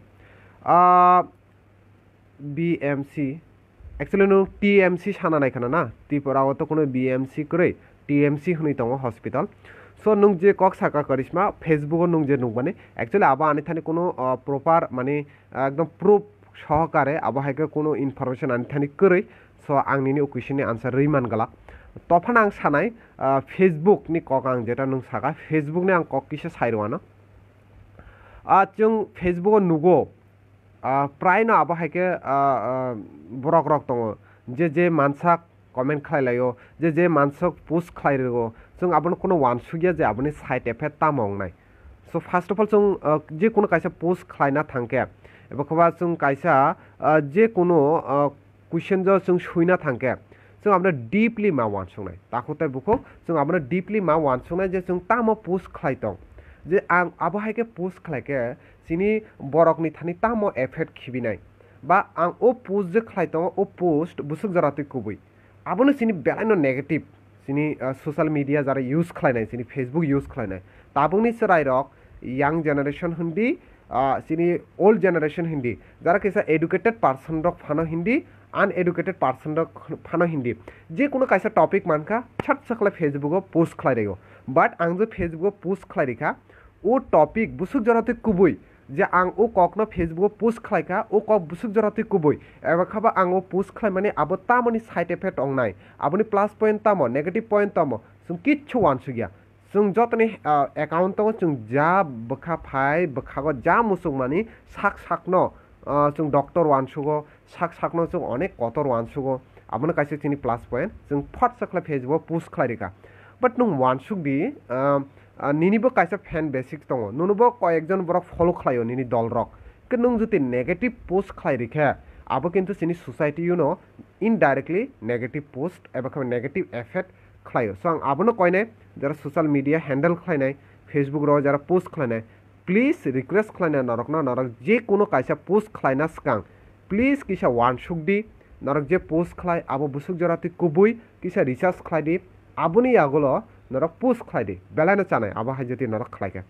বিএমসি একচুয়ালি নো টিএমসি সানা নাইখানা না ত্রিপুরাও তো কোনো বিএমসি করে টিএমসি হই দङ হসপিটাল সো নং যে কক সাকা করিশ্মা ফেসবুকও নং যে নুকমানে একচুয়ালি আবা আনি থানি কোনো প্রপার মানে একদম প্রুফ সহকারে আবা হাইকে কোনো ইনফরমেশন আনি থানি করে সো আংনি কুইশনनि आंसर রইমান গলা তখন আং সানাই ফেসবুকনি কক আং যেটা নং সাকা ফেসবুকনি আং কক কিসে সাইরওয়ানো जों फेसबुक नुगो प्राय न आबा हाइके बरक रक दङ जे मानसा कमेन्ट खालायो जे मानसक पोस्ट खालायो जों आबनो कोनो वानसुगिया जे आबनि साइड इफेक्ट तामंग नाय सो फार्स्ट अफ अल जों जे कोनो कायसा पोस्ट खालायना थांके एबा खबा जों कायसा जे कोनो क्वेश्चन जों सुइना थांके जों आबनो डीपली मा वानसुंनाय ताखोताय बुखौ जों आबनो डीपली मा वानसुंनाय जे जों तामो पोस्ट खालायदं जे आं आबहायके पोस्ट खालायके सिनि बरकनि थानि तामो एफेक्ट खिबिनाय बा आं ओ पोस्ट जे खालायदं ओ पोस्ट बुसुक जराते कुबै आबनो सिनि बेलायनो नेगेटिभ सिनि सोशल मीडिया जारा यूज खालायनाय सिनि फेसबुक यूज खालायनाय ताबुंनि सराय रक यांग जनरेशन हिंदी सिनि ओल्ड जनरेशन हिंदी जारा कैसा एडुकेटेड पर्सन रक फानो हिंदी अनएडुकेटेड पर्सन रक फानो हिंदी जे कोनो कैसा टॉपिक मानका छट सकला फेसबुक पोस्ट खालायरेगो बाट आं जे फेसबुक पोस्ट खालायरिखा ओ टॉपिक बुसुक जराते कुबै जे आं ओ ककनो फेसबुक पोस्ट खालायका ओ कक बुसुक जराते कुबै एबा खाबा आं ओ पोस्ट खालाय माने आबो तामनि साइड इफेक्ट अंगनाय आबनि प्लस पॉइंट तामो नेगेटिव पॉइंट तामो जों किच्छु वानसुगिया जों जतनि एकाउंट जों जा बखा फाय बखागो जा मुसुक मानि साक साकनो जों डॉक्टर वानसुगो साक साकनो जों अनेक कतर वानसुगो आबनो कायसे तिनि प्लस पॉइंट जों फट सकला फेसबुक पोस्ट खालायरिका बाट नं वानसुगदि निनिबो कायसा फैन बेसिक दङ नुनुबो कयेकजन बरक फलो खालायो निनि दल रक के नों जुदि नेगेटिव पोस्ट खालायरिखा आबो किन्तु सिनि society you know indirectly negative post एबा खाबा नेगेटिव इफेक्ट खालायो सो आं आबोनो कयने जरा सोशल मीडिया हैंडल खालायनाय फेसबुक रो जरा पोस्ट खालायनाय प्लीज रिक्वेस्ट खालायनाय नरक जे कोनो कायसा पोस्ट खालायना सिगां प्लीज किसा वानसुगदि नरक जे पोस्ट खालाय आबो बुसुक जराति कुबुय किसा रिसार्च खालायदि आबोनि आगोलो नरक पोस्ट खालायदि बेलायनो चानाय आबा हायजति नरक खालायके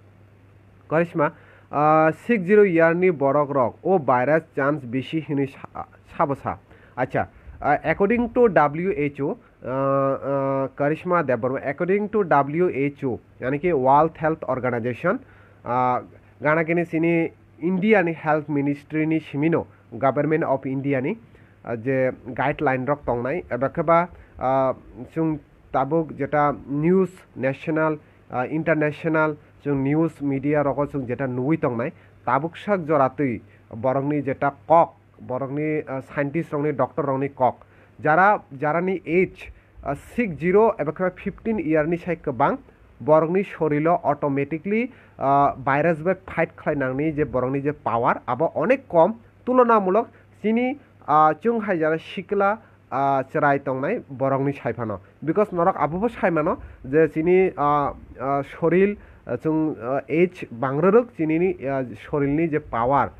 करिश्मा 60 ইয়ারनि बरक रक ओ भाइरास चान्स बेसि हिनि साबसा अच्छा according to WHO Karishma Debbarma according to WHO यानी कि वर्ल्ड हेल्थ ऑर्गेनाइजेशन गाना केनि सिनि इंडियानि हेल्थ मिनिस्ट्री नि सिमिनो गवर्नमेंट ऑफ इंडिया नि जे गाइडलाइन रक तंगनाय एबाखबा जों ताबुक जेटा न्यूज नेशनल इंटरनेशनल जों न्यूज मीडिया रक जों जेटा नुई तंगनाय ताबुक साक जरातै बरंनि जेटा कक बरंनि साइंटिस्ट रंनि डॉक्टर रंनि कक जारानि एज 60 एबा 15 ইয়ারनि साइ गोबां बरंनि शरीराव अटोमेटिकली भाइरास बे फाइट खालायनांनि जे बरंनि जे पावर आबो अनेक कम तुलनामूलक सिनि जों हायजारा सिकला चराय तंनाय बरंनि साइफानो बिकज नरक आबोबो साइमानो जे चिनि शरीर जों एज बांग्रोरक चिनि शरीरनि जे पावार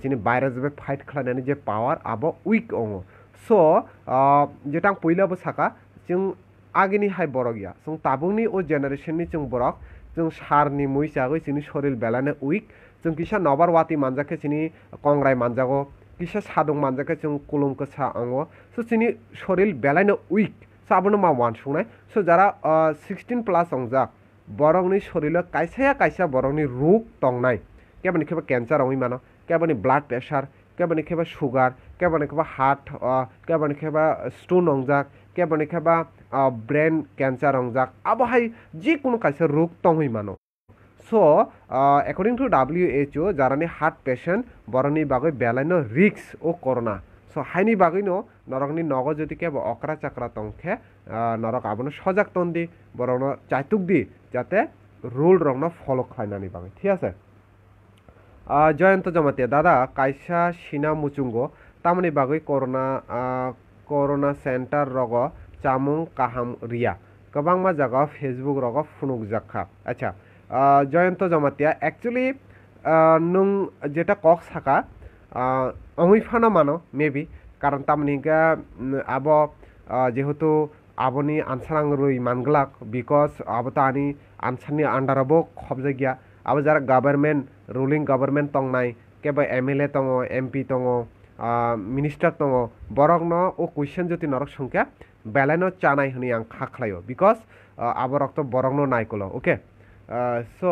चिनि भाइरास बे फाइट खालामनायनि जे पावार आबो उइक अंगो सो जेटां पयलाबो साका जों आगेनि हाय बरगिया जों ताबुंनि ओ जेनारेशननि जों बरक जों सारनि मुइ जागै चिनि शरीर बेलाने उइक जों किसा नबार वाति मानजाके चिनि कंग्राय मानजागो किसा सादुं मानजाके जों कुलुम कसा अंगो सो चिनि शरीर बेलाने उइक साबनो मा वानसुंनाय सो जारा 16 प्लस अंजा बरंनि शरीर कायसा बरंनि रोग तंनाय केबनि केबा कैंसर अंगै मानो केबनि ब्लड प्रेशर केबनि केबा शुगर केबनि केबा हार्ट केबनि केबा स्टोन अंजाक केबनि केबा ब्रेन कैंसर अंजाक आबहाय जिकुनु कायसा रोग तंगै मानो सो अकॉर्डिंग टू WHO जारानि हार्ट पेशेंट बरंनि बागै बेलायनो रिक्स ओ कोरोना सो हाइनि बागैनो नरकनि नगो जदि केबो अकरा चक्रा तंखे नरक आबनो सजाग तंदी बरंनो चाइतुक दी जाते रूल रंगनो फॉलो खायनानि बागै ठीक আছে जयंत जमातिया दादा कायसा सिना मुचुंगो तामनि बागै कोरोना सेंटर रगो चामुं काहाम रिया गोबांमा जागा फेसबुक रगो फुनुक जाखा अच्छा जयंत जमातिया एक्चुअली नों जेटा कक साका अंगै फाना मानो मेबी कारण तामनिगा आबो जेहेतु आबोनि आनसारां रुई मानगलाक बिकज आबो तानि आनसारनि आन्डाराबो खबजा गया आबो जारा गवर्नमेंट रूलिंग गवर्नमेंट तंनाय केबा MLA तंगो MP तंगो मिनिस्टर तंगो बरकनो ओ क्वेश्चन जति नरक संख्या बेलानो चानाय हनि आं खाख्लायो बिकज आबो रक्त बरकनो नायकलो ओके सो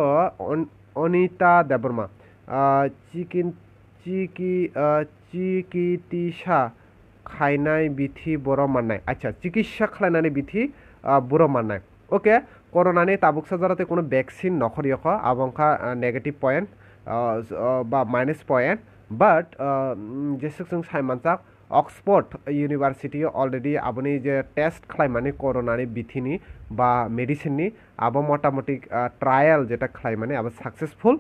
अनिता देबरमा चिकितिसा खायनाय बिथि बर माननाय अच्छा चिकित्सा खालायनानै बिथि बर माननाय ओके कोरोनानि ताबुकसा जाराते कोनो वैक्सीन नखरियख आबंखा नेगेटिव पॉइंट बा माइनस पॉइंट बट जेसक जों साइमानसाक ऑक्सफोर्ड यूनिवर्सिटी अलरेडी आबनि जे टेस्ट खालायमाने कोरोनानि बिथिनि बा मेडिसिननि आबो मोटामोटी ट्रायल जेटा खालायमाने आबो सक्सेसफुल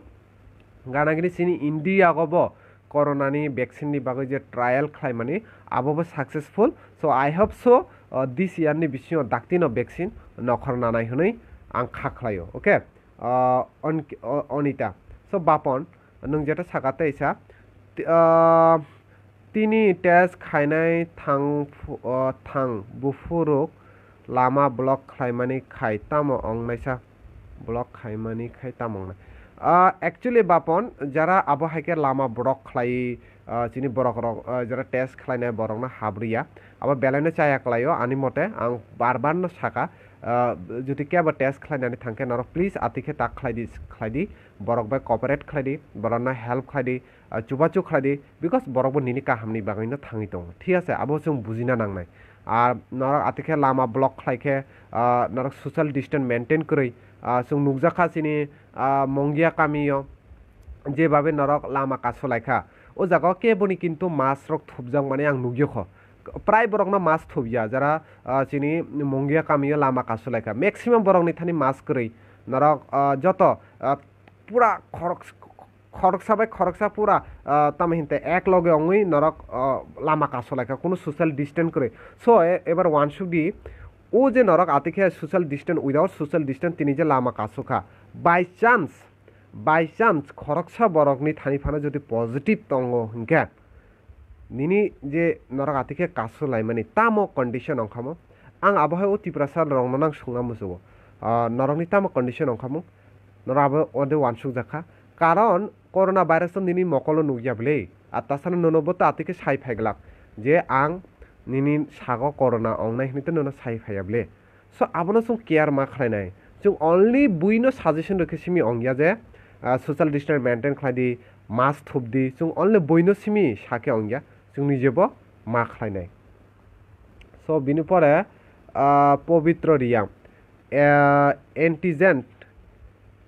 गानागिनि सिनि इंडिया गबो कोरोनानि वैक्सीननि बागै जे ट्रायल खालायमाने आबो successful so I hope so this इयारनि बिसिङाव दाक्तिनो वैक्सीन नखरनानाय हनै आं खाख्लायो ओके अनिता सो बापन नों जेटा सागाते इसा तिनि टेस्ट खायनाय थां बुफुरुक लामा ब्लक खायमानि खाय तामो अंनायसा ब्लक खायमानि खाय तामंना एक्चुअली बापन जरा आबो हाइके लामा ब्लक खाय चिनि बरक जरा टेस्ट खायनाय बरकना हाब्रिया अब बेलायनो चायाक्लायो आनि मते आं बार न साका जुदि केबा टेस्ट खायनानै थांके नर प्लीज आतिके ताक खायदि बरक बाय कॉपरेट खायदि बरना हेल्प खायदि चुबाचु खायदि बिकज बरकबो निनि काहामनि बागैनो थाङि दं ठीक আছে आबो जों बुजिना नांनाय आर नरक आतिके लामा ब्लक खायके नरक सोशल डिस्टेंस मेंटेन करै जों नुजाखासिनि मंगिया कामियो जेभाबे नरक लामा कासलायखा ओ जागा केबोनि किन्तु मास रक थुबजां माने आं नुगियोख प्राय बरकनो मास थुबिया जरा चिनि मंगिया कामियो लामा कासलायखा मैक्सिमाम बरकनि थानि मास करै नरक जत पूरा खरकसा पूरा तमहिनते एक लगे अंगै नरक लामा कासलायखा कोनो सोशल डिस्टेंस करे सो एबार वान शुड बी ओ जे नरक आतिके social distance without social distance तिनि जे लामा कासुखा बाय चान्स खरकसा बरकनि थानि फाना जदि पॉजिटिव तंगो हिंके निनि जे नरक आतिके कासुलाय माने तामो कंडीशन अंखामो आं आबहाय अतिप्रासार रंनो नां संगा मुसुगो नरकनि तामो कंडीशन अंखामो नराबो ओदे वानसुक जाखा कारण कोरोना भाइरस निनि मकलो नुगियाबले आतासानो ननोबो आतिके साइ फाइगलाक जे आं निनि सागो कोरोना अंनाय हनिते ननो साइ फायाबले सो आबनो जों केयार मा खालायनाय जों ओनली बुइनो सजेशन रखेसिमि अंगिया जे सोशल डिस्टेंस मेंटेन खालायदि मास्क थुबदि जों ओनली बुइनो सिमि साके अंगिया जोंनि जेबो मा खालायनाय सो बिनि परे पवित्र रिया एंटीजेन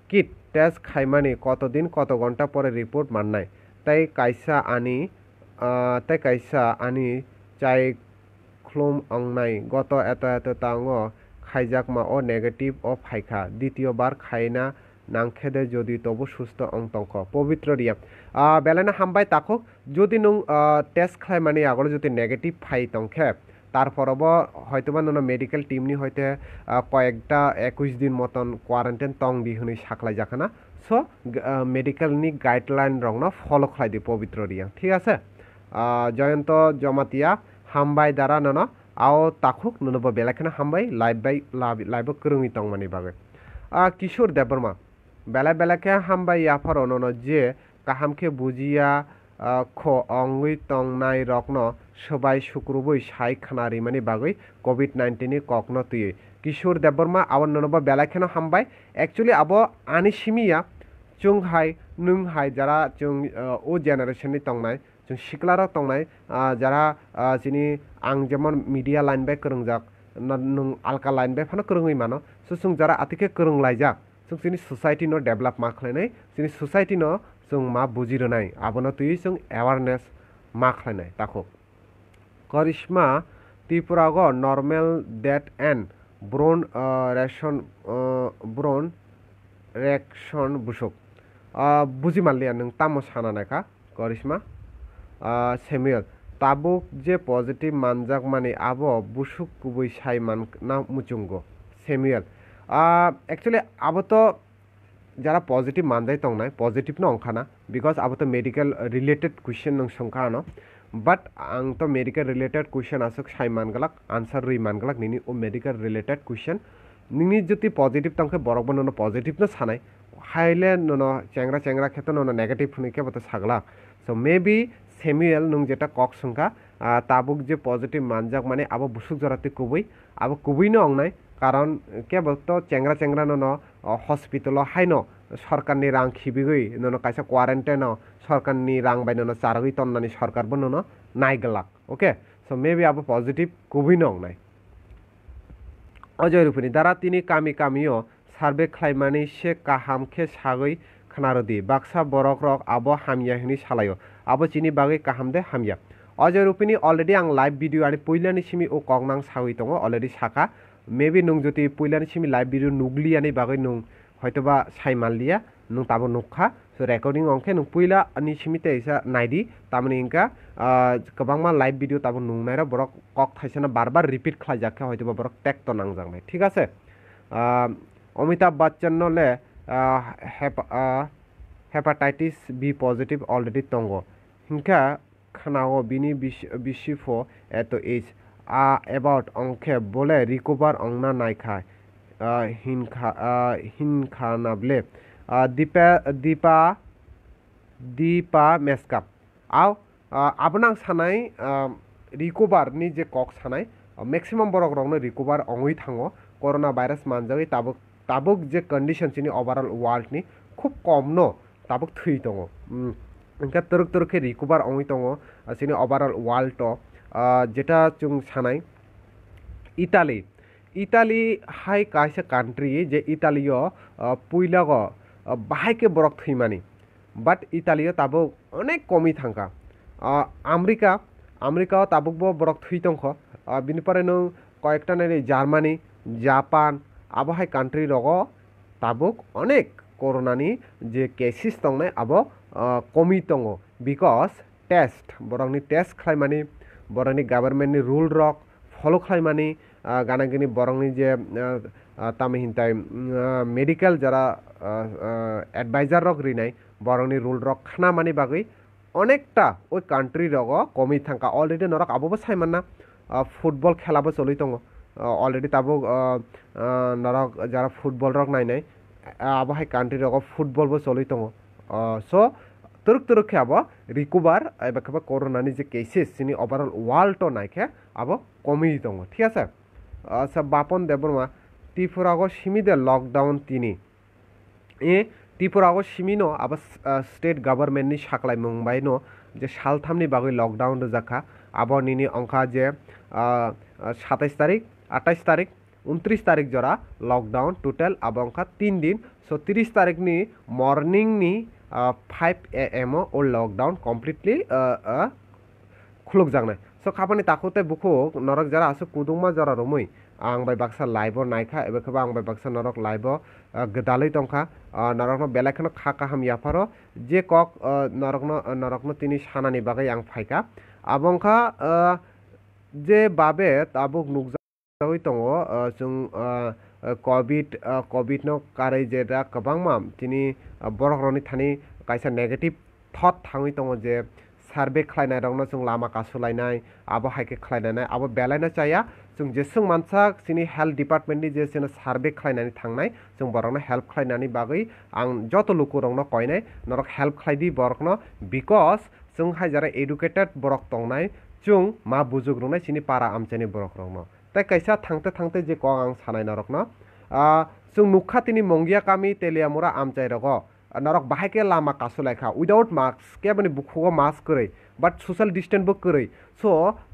किट टेस्ट खायमानि कत दिन कत घंटा परे रिपोर्ट माननाय ताई कायसा आनी चाय ख्लुम अंगनाय गत एत तांगो खायजाकमा ओ नेगेटिव ओ फाइखा द्वितीय बार खायना নাংখেদে যদি তবু সুস্থ অংতংখ পবিত্র রিয়া বেলানা হামবাই তাকক যদি নং টেস্ট খাইমানি আগর যদি নেগেটিভ ফাই তংখে তারপরব হয়তোবা নুন মেডিকেল টিমনি হয়তো কয়েকটা 21 দিন মতন কোয়ারেন্টাইন তং দি হনি সাকলাই যাখানা সো মেডিকেলনি গাইডলাইন রংনা ফলো খাই দি পবিত্র রিয়া ঠিক আছে জয়ন্ত জমাতিয়া হামবাই দ্বারা নন আও তাকুক নুনব বেলাখানা হামবাই লাইভ করুঙি তংমানি বাগে কিশোর দেববর্মা বেলা বেলাকে হামবাই ইয়াফার অনন যে কাহামকে বুঝিয়া খ অঙ্গই তংনাই রকন সবাই শুক্রবই সাই খানা রিমানি বাগৈ কোভিড-19 ককন তুই কিশোর দেববর্মা আবার ননব বেলাখানা হামবাই একচুয়ালি আবো আনি সিমিয়া চুং হাই নুং হাই যারা চুং ও জেনারেশননি তংনাই जों सिख्लाराव तंनाय যারা যিনি आं যেমন মিডিয়া লাইন বাই করংজাক নং আলকা লাইন বাই ফানো করংই মানো সুসুং যারা আতিকে করংলাইজাক जों जोंनि सोसाइटी नो डेभलप मा खालायनाय जोंनि सोसाइटी नो जों मा बुजिरोनाय आबनो तुइ जों एवारनेस मा खालायनाय ताखौ करिश्मा त्रिपुरागो नर्मेल डेट एन्ड ब्रन रेक्शन बुसुक बुजि मानलिया नों तामो सानानायखा करिश्मा सेमुएल ताबुक जे पजिटिव मानजाक माने आबो बुसुक कुबै साइ मान ना मुचुंगो सेमुएल एक्चुअली आबो तो যারা পজিটিভ মানজাই তংনাই পজিটিভ ন অংখানা বিকজ আবো তো মেডিকেল রিলেটেড কুয়েশন নং সংখানো বাট आं तो मेडिकल रिलेटेड कुएशन आसुक साइ मानगलाक आंसर रुइ मानगलाक निनि ओ मेडिकल रिलेटेड कुएशन निनि जति पजिटिव तंखे बरक बनो पजिटिव न सानाय हाइले न चेंग्रा खेत न नेगेटिव फुनिके बत सागला सो मे बी सेमुएल नों जेटा कक संखा ताबुक जे पजिटिव मानजाक माने आबो बुसुक जराते कुबै आबो कुबैनो अंगनाय कारण केबल तो चेंग्रा न हस्पिटाल हाइन सरकारनि रां खिबिगै न कायसा क्वारेन्टाइन सरकारनि रां बायनो न चारगै तन्नानि सरकारबो न नायगलाक ओके सो मे बी आबो पजिटिव कुबैनो अंगनाय अजय रुपनि दारा तिनि कामि कामियो सार्भे खालायमानि से काहामखे सागै खानारदि बाक्सा बरक रक आबो हामिया हिनि सालायो आबो चिनि बागै काहामदे हामिया अजय रुपनि अलरेडी आं लाइव भिडियो आनि पहिलानि सिमि ओ कगनां सागै दङ अलरेडी साका मे बी नों जुदि पहिलानि सिमि लाइभ भिडियो नुग्लियानि बागै नों हयतोबा साइ मानलिया नों ताबो नुखा सो रेकर्डिं अंखे नों पहिला अनि सिमि तेइसा नायदि तामाने इनका गोबांमा लाइभ भिडियो ताबो नुनायरा बरक कक थाइसना बार रिपिट खालायजाखे हयतोबा बरक टेक तो नांजांनाय ठीक आछे अमिताभ बच्चन नले हेपाटाइटिस बी पजिटिव अलरेडी तंगो हिंका खानाओ बिनि बिसिफो एतो एज about अंखे बोले रिकवर अंगना नायखा हिनखा नाबले दीपा मेस्काप आव आबनां सानाय रिकवर नि जे कक सानाय मैक्सिमाम बरक रंनो रिकवर अंगै थाङो कोरोना भाइरास मानजागै ताबुक जे कंडिशन चिनि ओवरऑल वर्ल्ड नि खूब कम नो ताबुक थै दङ इनका तरक रिकवर अंगै दङ चिनि ओवरऑल वर्ल्ड तो जेटा जों सानाय इटाली हाई कायसे कान्ट्री जे इटालियो पुइलाग बाहायके बरक थैमानि बाट इटालियो ताबो अनेक कमी थांखा आमेरिका ताबुकबो बरक थैतंख बिनिपारे नों कयेकटा नाय जार्मानी जापान आबो हाई कान्ट्री रग ताबुक अनेक कोरोनानि जे केसेस दंनाय आबो कमी दङ बिकज टेस्ट बरकनि टेस्ट खालायमानि बरंनि गवर्नमेंटनि रूल रक फलो खालायमानि गानागिनि बरंनि जे तामिहिनताय मेडिकल जरा एडवाइजर रक रिनाय बरंनि रूल रक खाना मानि बागै अनेकटा ओइ कान्ट्री रग कमी थांका अलरेडी नरक आबो सायमानना फुटबल खेलाबो चलि दङ अलरेडी ताबो नरक जरा फुटबल रक नायनाय आबो हाय कान्ट्री रग फुटबलबो चलि दङ सो तरक अब रिकवर एबा कोरोना जे केसेस चिनि ओवरऑल वर्ल्ड तो नायखे अब कमी दङ ठीक आछे सब बापन देबरमा त्रिपुरागो सिमिदे लकडाउन तिनि त्रिपुरागो सिमिनो अब स्टेट गवर्नमेंट नि साकलाय मुंबाय नो जे सालथामनि बागै लकडाउन जाखा अब निनि अंखा जे 27 तारिख 28 तारिख 29 तारिख जरा लकडाउन टोटल अब अंखा 3 दिन सो 30 तारिख नि मॉर्निंग नि 5 AM ओ लकडाउन कमप्लिटली खुलुक जांनाय सो खापानि ताखुते बुखुक नरक जरा आसु कुदुंमा जरा रमुई आं बाय बाक्सा लाइभ नायखा एबा खबा आं बाय बाक्सा नरक लाइभ गदालै तंखा नरकनो बेलाखनो खाका हाम याफारो जे कक नरकनो तिनि सानानि बागै आं फायका आबंखा जे बाबे ताबुक नुकजाहै दङ जों कोविड नो कारै जेदा गोबांमा तिनि बरकरनि थानि कायसा नेगेटिभ थट थाङै दङ जे सार्भे खालायनाय रंनो जों लामा कासुलायनाय आबो हाइके खालायनाय आबो बेलायनो चाया जों जेसें मानसा जोंनि हेल्थ डिपार्टमेन्टनि जे जों सार्भे खालायनानै थांनाय जों बरकनो हेल्प खालायनानै बागै आं जत लुकु रंनो कयनाय नरक हेल्प खालायदि बरकनो बिकज जों हाय जरा एडुकेटेड बरक तंनाय जों मा बुजुग रंनाय सिनि पारा आमचेनि बरक रंनो ताइ कैसा थांते थांते जे क आं सानाय नरकनो जों नुखा तिनि मंगिया कामी तेलियामुरा आमचाय रग नरक बाहायके लामा कासुलायखा विदाउट मास्क केबनि बुखुगो मास्क करै बाट सोशल डिस्टेंस बो करै सो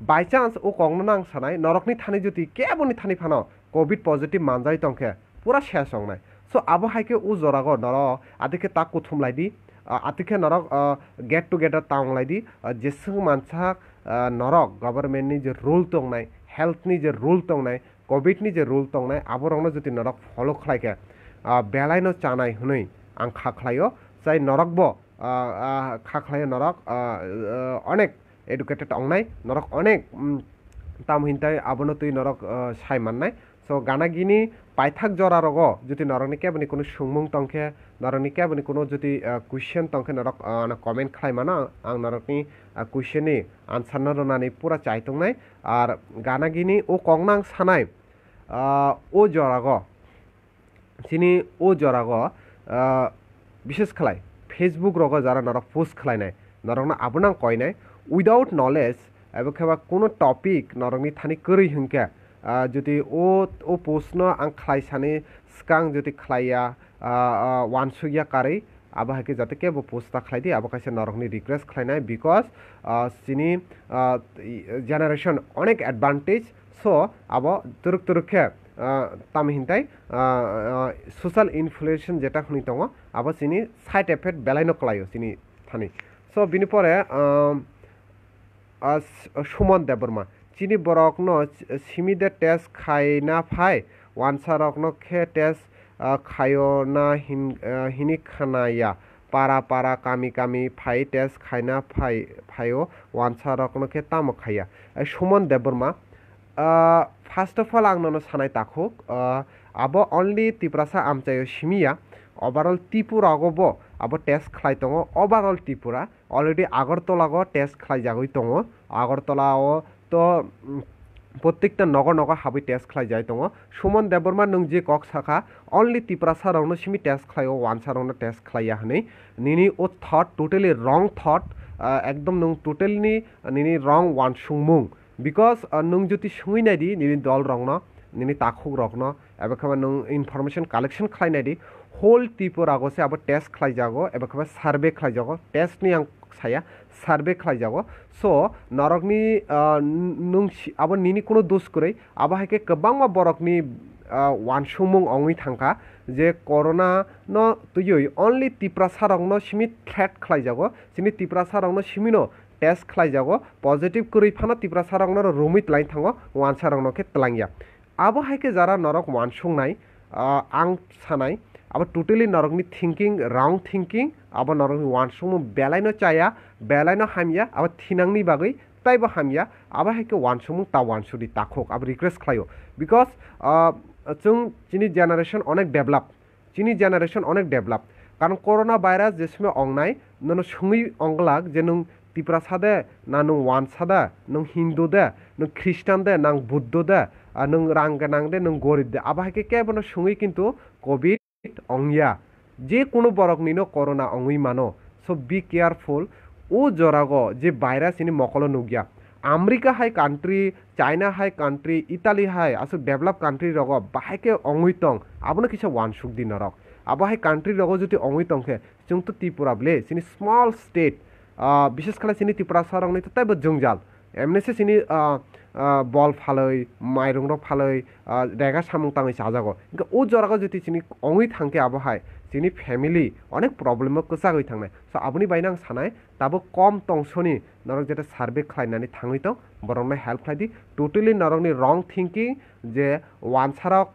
बाय चांस ओ कंगनो नां सानाय नरकनि थानि जुति केबनि थानि फानो कोविड पॉजिटिव मानजाय तंखे पूरा शेष संनाय सो आबो हायके उ जरागो नर आतिके ताक कुथुमलायदि आतिके नरक गेट टुगेदर तांलायदि जेसुं मानसा नरक गभर्नमेन्टनि जे रुल तंनाय हेल्थनि जे रुल तंनाय कोविडनि जे रुल तंनाय आबो रंनो जुति नरक फलो खालायके बेलायनो चानाय हनै आं खाख्लायो जाय नरकबो खाख्लायो नरक अनेक एडुकेटेड अंनाय नरक अनेक तामहिनताय आबोनो तुई नरक साय माननाय सो गानागिनी पाइथाक जरा रगो जुति नरकनि केबनि कोनो सुंमुं तंखे नरकनि केबनि कोनो जुति क्वेश्चन तंखे नरक कमेन्ट खालायमाना आं नरकनि क्वेश्चननि आन्सार न रनानै पुरा चायतंनाय आर गानागिनी ओ कंगनां सानाय ओ जरागो सिनि ओ जरागो विशेष खालाय फेसबुक रग जरा नरक पोस्ट खालायनाय नरकनो आबोनां कयनाय उइदाउट नलेज एबा खेबा कोनो टपिक नरकनि थानि करै हंके जुदि ओ पोस्ट न आं खालायसानि सिगां जुदि खालाया वानसुगिया कारै आबो हायके जाते केबो पोस्टा खालायदि आबो कायसे नरकनि रिक्वेस्ट खालायनाय बिकज सिनि जेनारेशन अनेक एडभान्टेज सो आबो तुरुक तुरुखे तामहिनताय सोशल इनफ्लुएंस जेटा हनि दङ आबो सिनि साइड इफेक्ट बेलायनो कलायो सिनि थानि सो बिनि परे सुमन देबरमा चिनि बरकनो सिमिदे टेस्ट खायना फाय वानसा रकनो खे टेस्ट खायना हिनि खानाया पारा पारा कामी कामी फाय टेस्ट खायना फायो वानसा रकनो खे ताम खाया सुमन देबरमा फार्स्ट अफ अल आंनो सानाय ताखुक आबो ओनली त्रिपुरासा आमचायो सिमिया ओभारअल त्रिपुरागोबो आबो टेस्ट खालाय दङ ओभारअल त्रिपुरा अलरेडी आगरतलागो टेस्ट खालाय जागै दङ आगरतलाओ तो प्रत्येकटा नगर नगर हाबै टेस्ट खालाय जाय दङ सुमन देबरमा नों जे कक साखा ओनली त्रिपुरासा रावनो सिमि टेस्ट खालायो वानसा रावनो टेस्ट खालाया हनै निनि ओ थट टोटली रंग थट एकदम नों टोटली निनि रंग वानसुंमुं बिकज नों जुदि सुङैनायदि निनि दल रंनो निनि ताखुक रंनो एबा खबा नों इनफरमेशन कालेक्शन खालायनायदि होल त्रिपुरागो से अब टेस्ट खालाय जागो एबा खबा सार्भे खालाय जागो टेस्ट नि आं साया सार्भे खालाय जागो सो नरकनि नों अब निनि कोनो दोष करै अब हायके गोबांमा बरकनि वानसुंमुं अंगै थांखा जे कोरोना न तुयै ओनली त्रिपुरासा रंनो सिमि थ्रेट खालाय जागो सिनि त्रिपुरासा रंनो सिमिनो टेस्ट खालाय जागो पॉजिटिव करै फाना त्रिपुरासा रंनो रुमित लाइन थाङो वानसा रंनो के तलांगिया अब हायके जरा नरक वानसुंनाय आं सानाय अब टोटली नरकनि थिंकिं रंग थिंकिं अब नरकनि वानसुंमुं बेलायनो चाया बेलायनो हामिया अब थिनांनि बागै ताइबो हामिया अब हायके वानसुंमुं ता वानसुदि ताखुक अब रिक्वेस्ट खालायो बिकज जों चिनि जेनारेशन अनेक डेभलप चिनि जेनारेशन अनेक डेभलप कारण कोरोना भाइरास जेसमे अंगनाय नों सुङै अंगलाक जे नों त्रिपुरासा दे ना नों वानसा दे नों हिंदू दे नों ख्रिस्टान दे ना बुद्ध दे नों रां गोनां दे नों गरिब दे अब हायके केबनो सुङै किन्तु कोविड अंगिया जे कोनो बरकनिनो कोरोना अंगै मानो सो बी केयरफुल ओ जरागो जे भाइरास इनि मकलो नुगिया अमेरिका हाई कंट्री चाइना हाई कंट्री इटाली हाई आसो डेभलप कंट्री रगो बाहायके अंगै तंग आबनो किसा वानसुक दिन रक अब हाई कंट्री रगो जुदि अंगै तंखे जों तो त्रिपुरा ब्ले सिनि स्मॉल स्टेट विशेष खाले सिनि त्रिपुरा सरंनि तैबो जंजाल एमनेसे सिनि bol phaloi mairung rok phaloi rega samung tangai chajago inka o jorago jodi chini ongui thangke abo hai chini family onek problem o kwchagoi thangnai so aboni bainang sanai tabo kom tongsoni norok jeta survey khlainani thangui tong borokno help khlaidi totally norokni wrong thinking je wansarok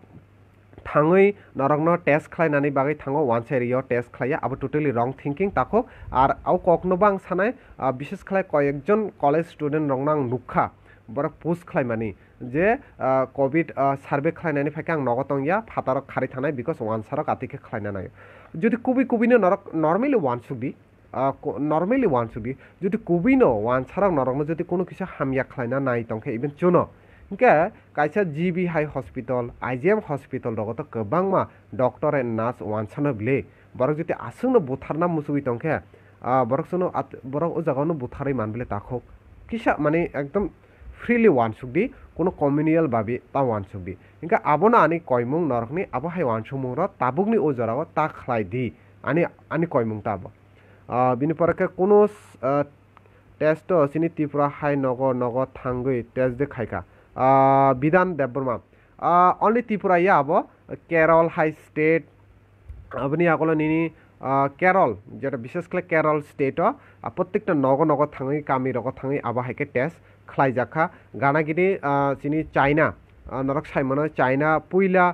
thangui norokno test khlainani bagai thango wansariyo test khlaya abo totally wrong thinking tako ar au kokno bang sanai বিশেষ khlai koyekjon college student rongnang nukha borok post khlaimani je covid survey khlainani phaike ang nogotong ya phatarok khari thanai because wansarok atike khlaina nai যদি কুবি no norok normally one should be যদি কুবি no wansarok norokno যদি kono kisa hamya khlaina nai tongkhe even chuno inke kaisa GB high hospital IGM hospital rogoto kobangma doctor and nurse wansano bile borok jodi asungno butharna musugui tongkhe borok sono borok o jagano butharai manbile takhok kisa mane ekdom freely one should be kono communal babi ta one should be inka abona ani koimung norokni abo hai one sumung ro tabukni o jarago ta khlai di ani koimung ta abo bini porake kono test sini Tripura hai nogo thangui test de khaika বিধান Debbarma only Tripura ya abo Kerala high state aboni agolo nini Kerala যেটা বিশেষ করে Kerala state প্রত্যেকটা নগ থাঙ্গি কামি রগ থাঙ্গি আবা হাইকে টেস্ট খাই জাখা গানাগিরি চিনি চাইনা নরক সাইমনো চাইনা পুইলা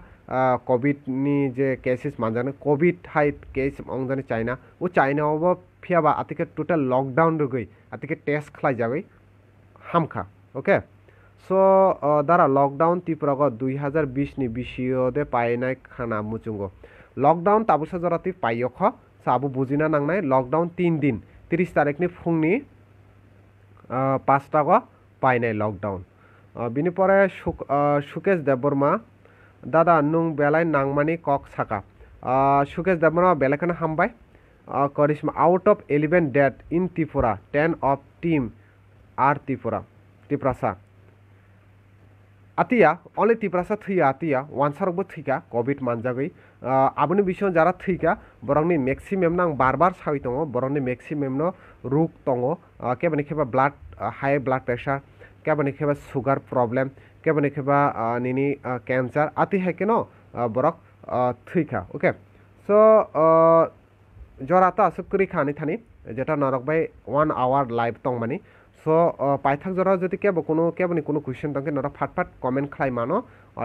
কোভিড নি যে কেসেস মানজানো কোভিড হাই কেস অংজানি চাইনা ও চাইনা অব ফিয়াবা আতিকে টোটাল লকডাউন রগই আতিকে টেস্ট খাই যাগই হামখা okay so dara lockdown Tripura 2020 ni bisio de painai khana muchungo lockdown tabusa jorati paiyokho sabu bujina nangnai lockdown 3 din 30 tarik ni phungni 5 ta go painai lockdown bini pore Sukesh Debbarma dada nung belai nangmani kok saka Sukesh Debbarma belakana hambai Karishma out of 11 dead in Tripura 10 of team are Tripura আতিয়া only Tripura থইয়া আতিয়া ওয়ানসারকবো থইকা কোভিড মানজাগৈ আবনি বিষয় যারা থইকা বরংনি ম্যাক্সিমাম নাং বারবার সাই দङ বরংনি ম্যাক্সিমাম ন রোগ দङ কেবনি খেবা ব্লাড হাই ব্লাড প্রেসার কেবনি খেবা সুগার প্রবলেম কেবনি খেবা নিনি ক্যান্সার আতি হাইকে ন বরক থইকা ওকে সো জরাতা সুকরি খানি থানি যেটা নরক বাই 1 hour লাইভ দং মানি so paithak jora jodi kebo keboni kono question tangke norok phat comment khlai mano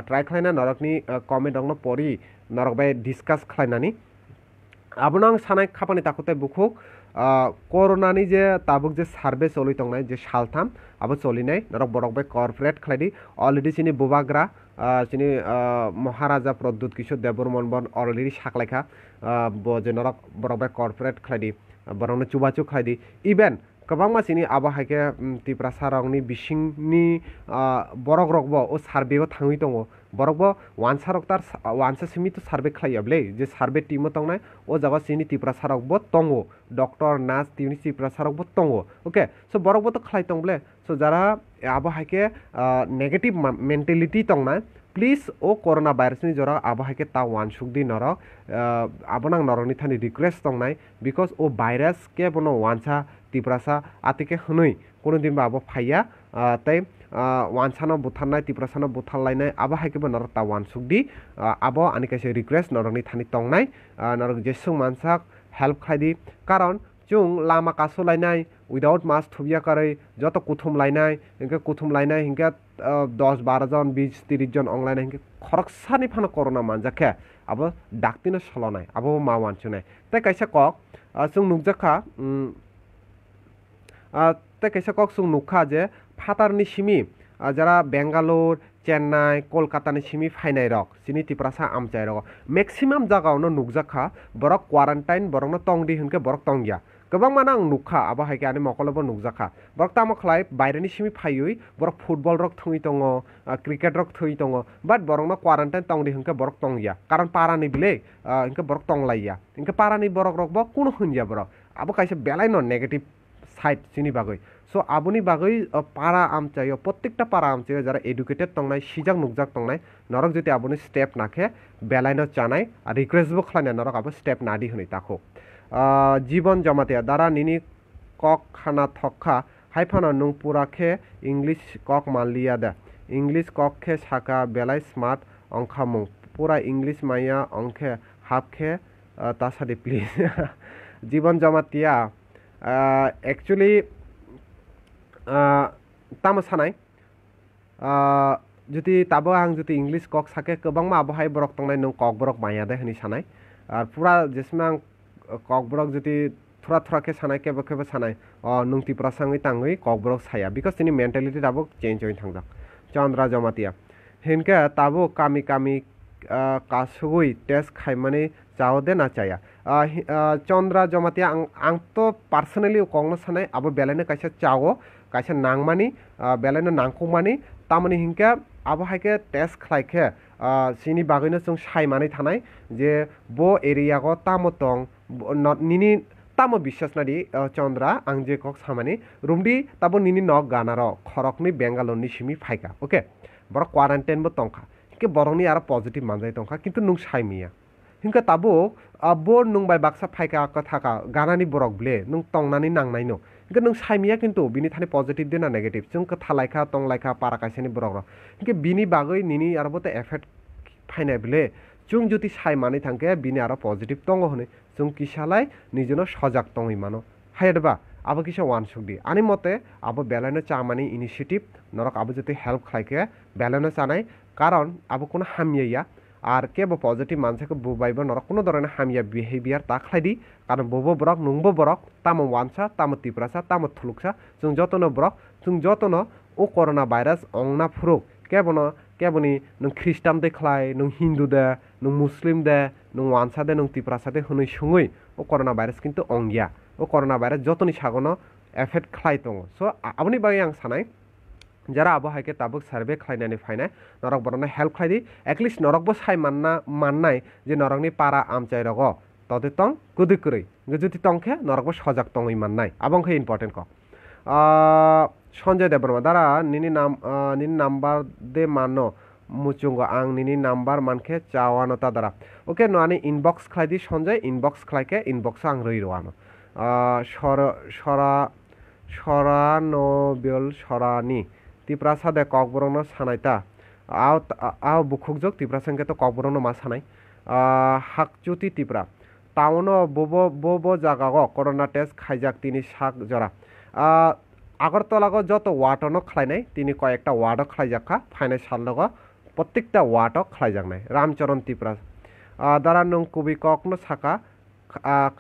try khlaina norokni comment dongno pori norok bai discuss khlainani abonang sanai khapani takotai bukhuk corona ni je tabuk je survey choli tongnai je saltham abo cholinai norok borok bai corporate khlaidi already chini bubagra chini Maharaja Pradyut Kishore Debormon bon already saklaikha bo je norok borok bai corporate khlaidi borokno chubachu khlaidi even kabang masini aba haike Tripura sarongni bisingni borok rokbo o survey o thangui tongo borokbo wansarok tar wansa simi to survey khlaiable je survey team tongnai o jaga sini Tripura sarokbo tongo doctor nurse tini Tripura sarokbo tongo okay so borokbo to khlai tongle so jara aba haike negative mentality tongnai please o corona virus ni jora aba haike ta wansuk di norok abonang norokni thani request tongnai because o virus ke bono wansa Tripura atike hunui kono din ba abo phaiya tai wansano butharnai Tripura no butharlainai aba haikebo norok ta wansuk di abo ani kaise request norokni thani tongnai norok jesung mansak help khaidi karon chung lama kasolainai without mask thubia karai joto kuthum lainai hinga 10 12 jon 20 30 jon online hinga khoroksani phano corona manjakhe abo daktino solonai abo ma wanchunai tai kaisa kok chung nukjakha তে kaisa kok sung nukha je phatarni simi jara Bangalore Chennai Kolkata ni simi phainai rok sini Tripura amchai rok maximum jaga no nukjakha borok quarantine borok no tongdi hunke borok tongya gobang manang nukha aba haike ani mokolobo nukjakha borok tamo khlai baireni simi phaiui borok football rok thungui tongo cricket rok thui tongo but borok no quarantine tongdi hunke borok tongya karon parani bile hunke borok tonglaiya hunke parani borok rok bo kuno hunja borok abo kaisa belai no negative side sini bagoi so aboni bagoi para amchayo প্রত্যেকটা para amchayo jara educated tongnai sijak nukjak tongnai norok jeti aboni step nakhe belaino chanai ar request bo khlane norok abo step nadi huni takho জীবন জমাতে দ্বারা নিনি cock খানা থক্কা haifano nung pura khe English kok manliya da English kok khe saka belai smart ongkhamung pura English maya ongkhe hap khe tasadi please Jibon Jamatia actually tamo sanai যদি তাবো আং যদি English cock সাকে গোबांमा আবহাই বরক তংনাই নং cock বরক মায়া দে হনি সানাই আর পুরা যেসমা cock বরক যদি थोड़ा थोड़ा के सानाय केबो केबो सानाय नों तिप्रा सांगै तांगै কক बरक साया बिकज तिनि मेन्टालिटी दाबो चेंज होइन थांजा चंद्रा जमातिया हिनके ताबो कामी कामी कासुगै टेस्ट खाइमाने जाओ दे ना चाया चंद्रा जमातिया आं तो पार्सोनेली कौनो सानाय आबो बेलायनो काइसा चाओ काइसा नांगमानि बेलायनो नांगखौमानि तामानि हिनके आबो हाइके टेस्ट खाइखे सिनि बागैनो जों सायमानै थानाय जे बो एरियागो तामतं निनि तामो বিশ্বাস नादि चंद्रा आं जे कक सामानि रुमदि ताबो निनि नक गानार खरकनि बेंगालरनि सिमि फाइका ओके बर क्वारेन्टाइन बो तंखा के बरंनि आरो पजिटिव मानजाय तंखा किन्तु नुं सायमिया हिंका ताबो बो नुं बाय बाक्सा फाइका थाका गानानि बरक ब्ले नुं तंनानि नांनायनो हिंका नुं सायमिया किन्तु बिनि थाने पजिटिभ देना नेगेटिभ जों थालायखा तंलायखा पाराकाइसानि बरक हिंका बिनि बागै निनि आरोबो त एफेक्ट फाइनाय ब्ले जों जुदि सायमानै थांके बिनि आरो पजिटिभ तंग हने जों किसालाय निजनो सजाग तंगै मानो हायदबा आबो किसा वान सुगदि आनि मते आबो बेलायनो चामानि इनिशिएटिभ नरक आबो जति हेल्प खालायके बेलायनो चानाय कारण आबो कोनो हामिया আর কেবো পজিটিভ মানসাকে বুবাইব নরক কোনো ধরনের হামিয়া বিহেভিয়ার তা খাইদি কারণ ববো বরক নুংবো বরক তামো ওয়ানসা তামো তিপ্রাসা তামো থুলুকসা जों যতনো বরক जों যতনো ও করোনা ভাইরাস অংনা ফুরুক কেবনি নং খ্রিস্টান দে খাই নং হিন্দু দে নং মুসলিম দে নং ওয়ানসা দে নং তিপ্রাসা দে হनै সুঙै ও করোনা ভাইরাস কিন্তু অংগিয়া ও করোনা ভাইরাস যতনি সাগনো এফেক্ট খাই দङ সো আপনি বাই आं सानाय যারা আবহাওয়াকে তাবুক সার্ভে খাইনানি ফাইনাय নরক বরনা হেল্প খাইদি এটলিস্ট নরকবো সাই মাননাय যে নরকনি পারা আমচাই রগ তদে তং গুদুকুरै যদি তংখে নরকবো সজাগ তংই মাননাय আবংখে ইম্পর্টেন্ট ক সঞ্জয় দেববর্মা দারা নিনি নাম্বার দে মানো মুচুঙ্গ আং নিনি নাম্বার মানখে চাওয়ানো তা দারা ওকে নানি ইনবক্স খাইদি সঞ্জয় ইনবক্স খাইকে ইনবক্স আং রই রওয়ানো সরানবিল সরানি तिप्रासा दे ककबरनो सानायता आव बुखुकजोग तिप्रासांके तो ककबरनो मा सानाय हाकचुति तिप्रा टाउनो बो जागागो कोरोना टेस्ट खाइजाक तिनि साक जरा আগরতলাগো যত ওয়াটনো খাইনাय तिनि कयेकटा वार्डो खाइजाखा फाइनाय साललगो प्रत्येकटा वार्डो खाइजाकनाय रामचरण तिप्रा दारा नों कुबि ककनो साका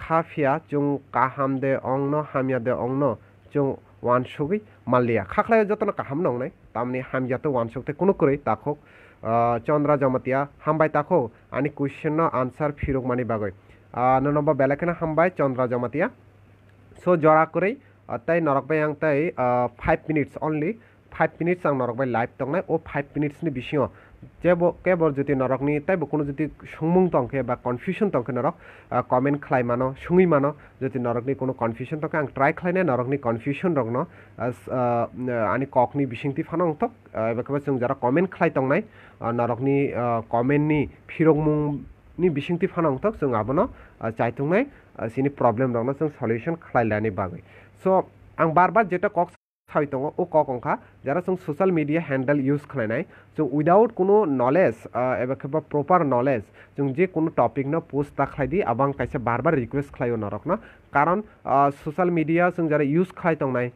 खाफिया जों काहामदे अंगनो हामियादे अंगनो जों वान सुगै मालिया खाखलाय जतन काहाम नंनाय तामनि हामियातो वान सुगते कुनु कुरै ताखो चंद्रा जमातिया हामबाय ताखो आनि क्वेश्चन नो आन्सार फिरुक मानि बागै नम्बर बेलाकेना हामबाय चंद्रा जमातिया सो जरा कुरै ताई नरक बाय आं ताई 5 मिनिट्स ओनली 5 मिनिट्स आं नरक बाय लाइव तंनाय ओ 5 मिनिट्स नि बिसिङो जेबो केबो जुदि नरकनि ताइबो कुनु जुदि सुंमुं तंखे बा कन्फ्यूजन तंखे नरक कमेन्ट खालाय मानो सुङै मानो जुदि नरकनि कुनु कन्फ्यूजन तंखे आं ट्राई खालायनाय नरकनि कन्फ्यूजन रगनो आनि ककनि बिसिंति फानो अंत एबा जों जरा कमेन्ट खालाय तंनाय नरकनि कमेन्टनि फिरगमुंनि बिसिंति फानो अंत जों आबनो चाइतंनाय सिनि प्रब्लेम रगनो जों सल्यूशन खालायलानि बागै सो आं बार बार जेटा कक साइ दङ ओ कक अंखा যারা जों सोशल मीडिया हैंडल यूज खालायनाय जों उइदाउट कोनो नलेज एबा केबा प्रॉपर नलेज जों जे कोनो टपिक न पोस्ट ता खाइदि आबां काइसे बार बार रिक्वेस्ट खालायो नरकना कारण सोशल मीडिया जों जरा यूज खालाय तंनाय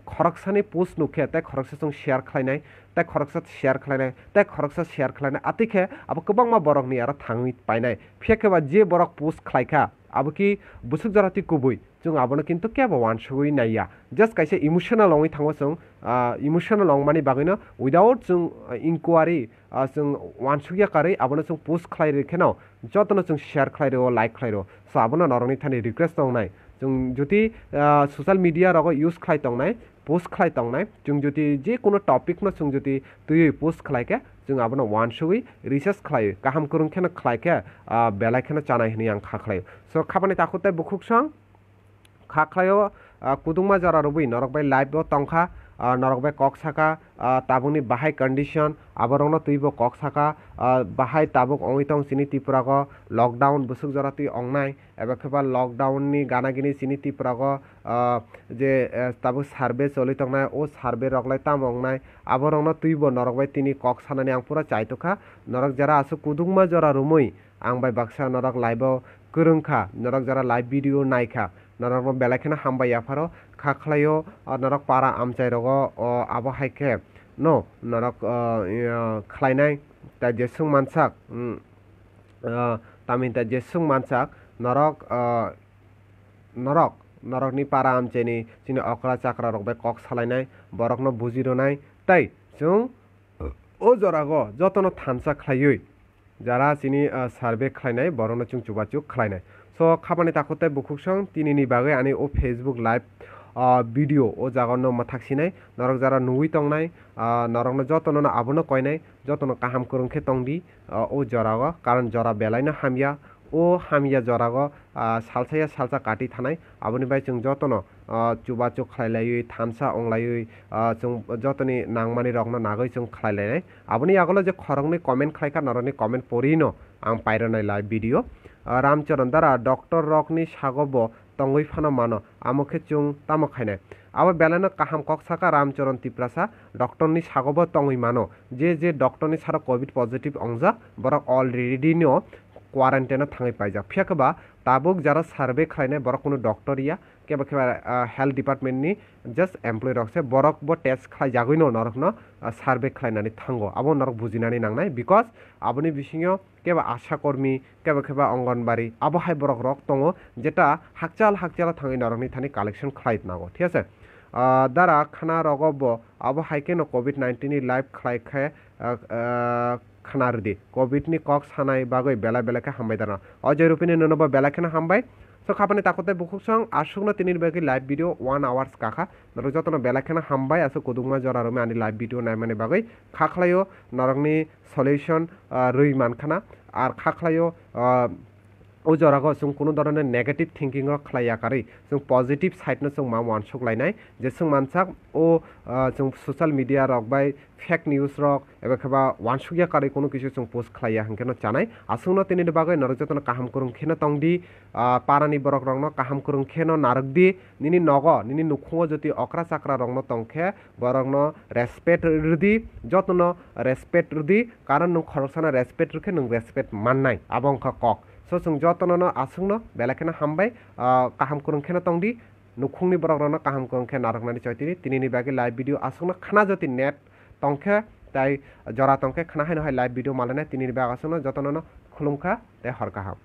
खरकसानि पोस्ट नुखे ता खरकसा जों शेयर खालायनाय ता खरकसा शेयर खालायनाय ता खरकसा शेयर खालायनाय आतिखे आबो गोबां मा बरकनि आरो थाङै पाइनाय फेकेबा जे बरक पोस्ट खालायखा आबो कि बुसुक जराति कुबुय जों आबोनो किन्तु केबो वान सुगै नाया जस्ट काइसे इमोशनल लङै थाङो जों इमोशनल लं मानि बागैनो उइदाउट जों इनक्वारी जों वान सुगिया कारै आबोनो जों पोस्ट खालाय रेखेनो जतनो जों शेयर खालायरो लाइक खालायरो सो आबोनो नरनि थानि रिक्वेस्ट दंनाय जों जुदि सोशल मीडिया रगो यूज खालाय तंनाय पोस्ट खालाय तंनाय जों जुदि जे कोनो टपिक न जों जुदि तुय पोस्ट खालायके जों आबोनो वान सुगै रिसार्च खालायो गाहाम करुंखेनो खालायके बेलायखेनो चानाय हनि आं खाखलायो सो खाबानि ताखुते बुखुकसं खाखलायो कुदुंमा जरा रबि नरक bye live Tankha norok bai kok saka tabukni bahai condition aborokno tuibo kok saka bahai tabuk ongoi tong sini tipurago lockdown busuk jora tui ongnai eba kheba lockdown ni gana gini sini tipurago je tabuk survey choli tongnai o survey roklai tam ongnai aborokno tuibo norok bai tini kok sanani ang pura chaitokha norok jara asu kudungma jora rumui ang bai baksa norok live o kwrwngkha norok jara live video naikha norok no belai kheno hambai afaro kha khlaio norok para amchai rogo abo haike no norok khlainai ta jesung mansak tamin ta jesung mansak norok norok ni para amcheni chini okra chakra rok bai kok salainai borok no bujironai tai chung o jorago jotono thansa khlaioi jara chini survey khlainai borokno chung chubachuk khlainai so khabani takote bukuksong tinini bagai ani o Facebook live video o jagono mathaksinai norok jara nugui tongnai norokno jotono abono koinai jotono kaham kurungkhe tongdi o jorago karon jora belaino hamya o hamya jorago salsa kati thanai aboni bai chung jotono chubachuk khlailaioi thansa onglaioi chung jotoni nangmani rokno nagoi chung khlailai aboni agolo je khorongni comment khlaika noroni comment porino ang paironai live video ramcharan dara doctor rokni sagobo tongoi phano mano amokhe chung tamo khainai abo belano kaham kok saka ramcharan tiprasa doctor ni sagobo tongoi mano je doctor ni sara covid positive ongjak borok already no quarantine thangai paijak phiakaba tabuk jara survey khlainai borok kono doctor ya keba health department ni just employee rokse borok bo test khlai jagoi no norok no survey khlainani thango abo norok bujinani nangnai because aboni bisingo keba asha kormi keba anganwadi abo hai borok rok tongo jeta hakchal thangai norokni thani collection khlai nago ঠিক আছে dara khana rogobo abo haike no covid-19 ni live khlai khe khanar di covid ni kok sanai bagoi bela ka hambai dana Ajay Rupini ননব bela khena hambai so khabani takote bukuksong asugno tinir bagi live video 1 hours kakha norok jotono bela khena hambai asu kudungma jora rome ani live video nai mane bagai khakhlayo norokni solution rui mankhana আর খাখলাইও ও জরাগো जों কোনো ধরনের negative thinking ও খালাইয়াকাरै जों positive side no जों मा वानसक लायनाय जे जों मानसाक ओ जों social media रक बाय फेक न्यूज रक एबा खबा वानसुगिया कारै कोनो किछु जों पोस्ट खालाया हंकेनो चानाय आसुनो तिनि बागै नरजतन काहाम करुं खेनो तंगदि पारानि बरक रंनो काहाम करुं खेनो नारकदि निनि नगो निनि नुखुङो जति अक्रा चाक्रा रंनो तंखे बरकनो रेस्पेक्ट रदि जतनो रेस्पेक्ट रदि कारण नु खरसना रेस्पेक्ट रखे नु रेस्पेक्ट माननाय आबंखा कक so जों जतनो आसुंनो बेलाखेना हामबाय काहाम करुं खेनो तंगदि नुखुंनि बरकनो काहाम करुं खे नारकनानि चयतिनि तिनिनि बागै लाइभ भिडियो आसुंनो खाना जति नेट तंखे ताई जरा तंखे खाना हाय लाइभ भिडियो मालने तिनिनि बागै आसुंनो जतनो खुलुमखा ते हरकाहाम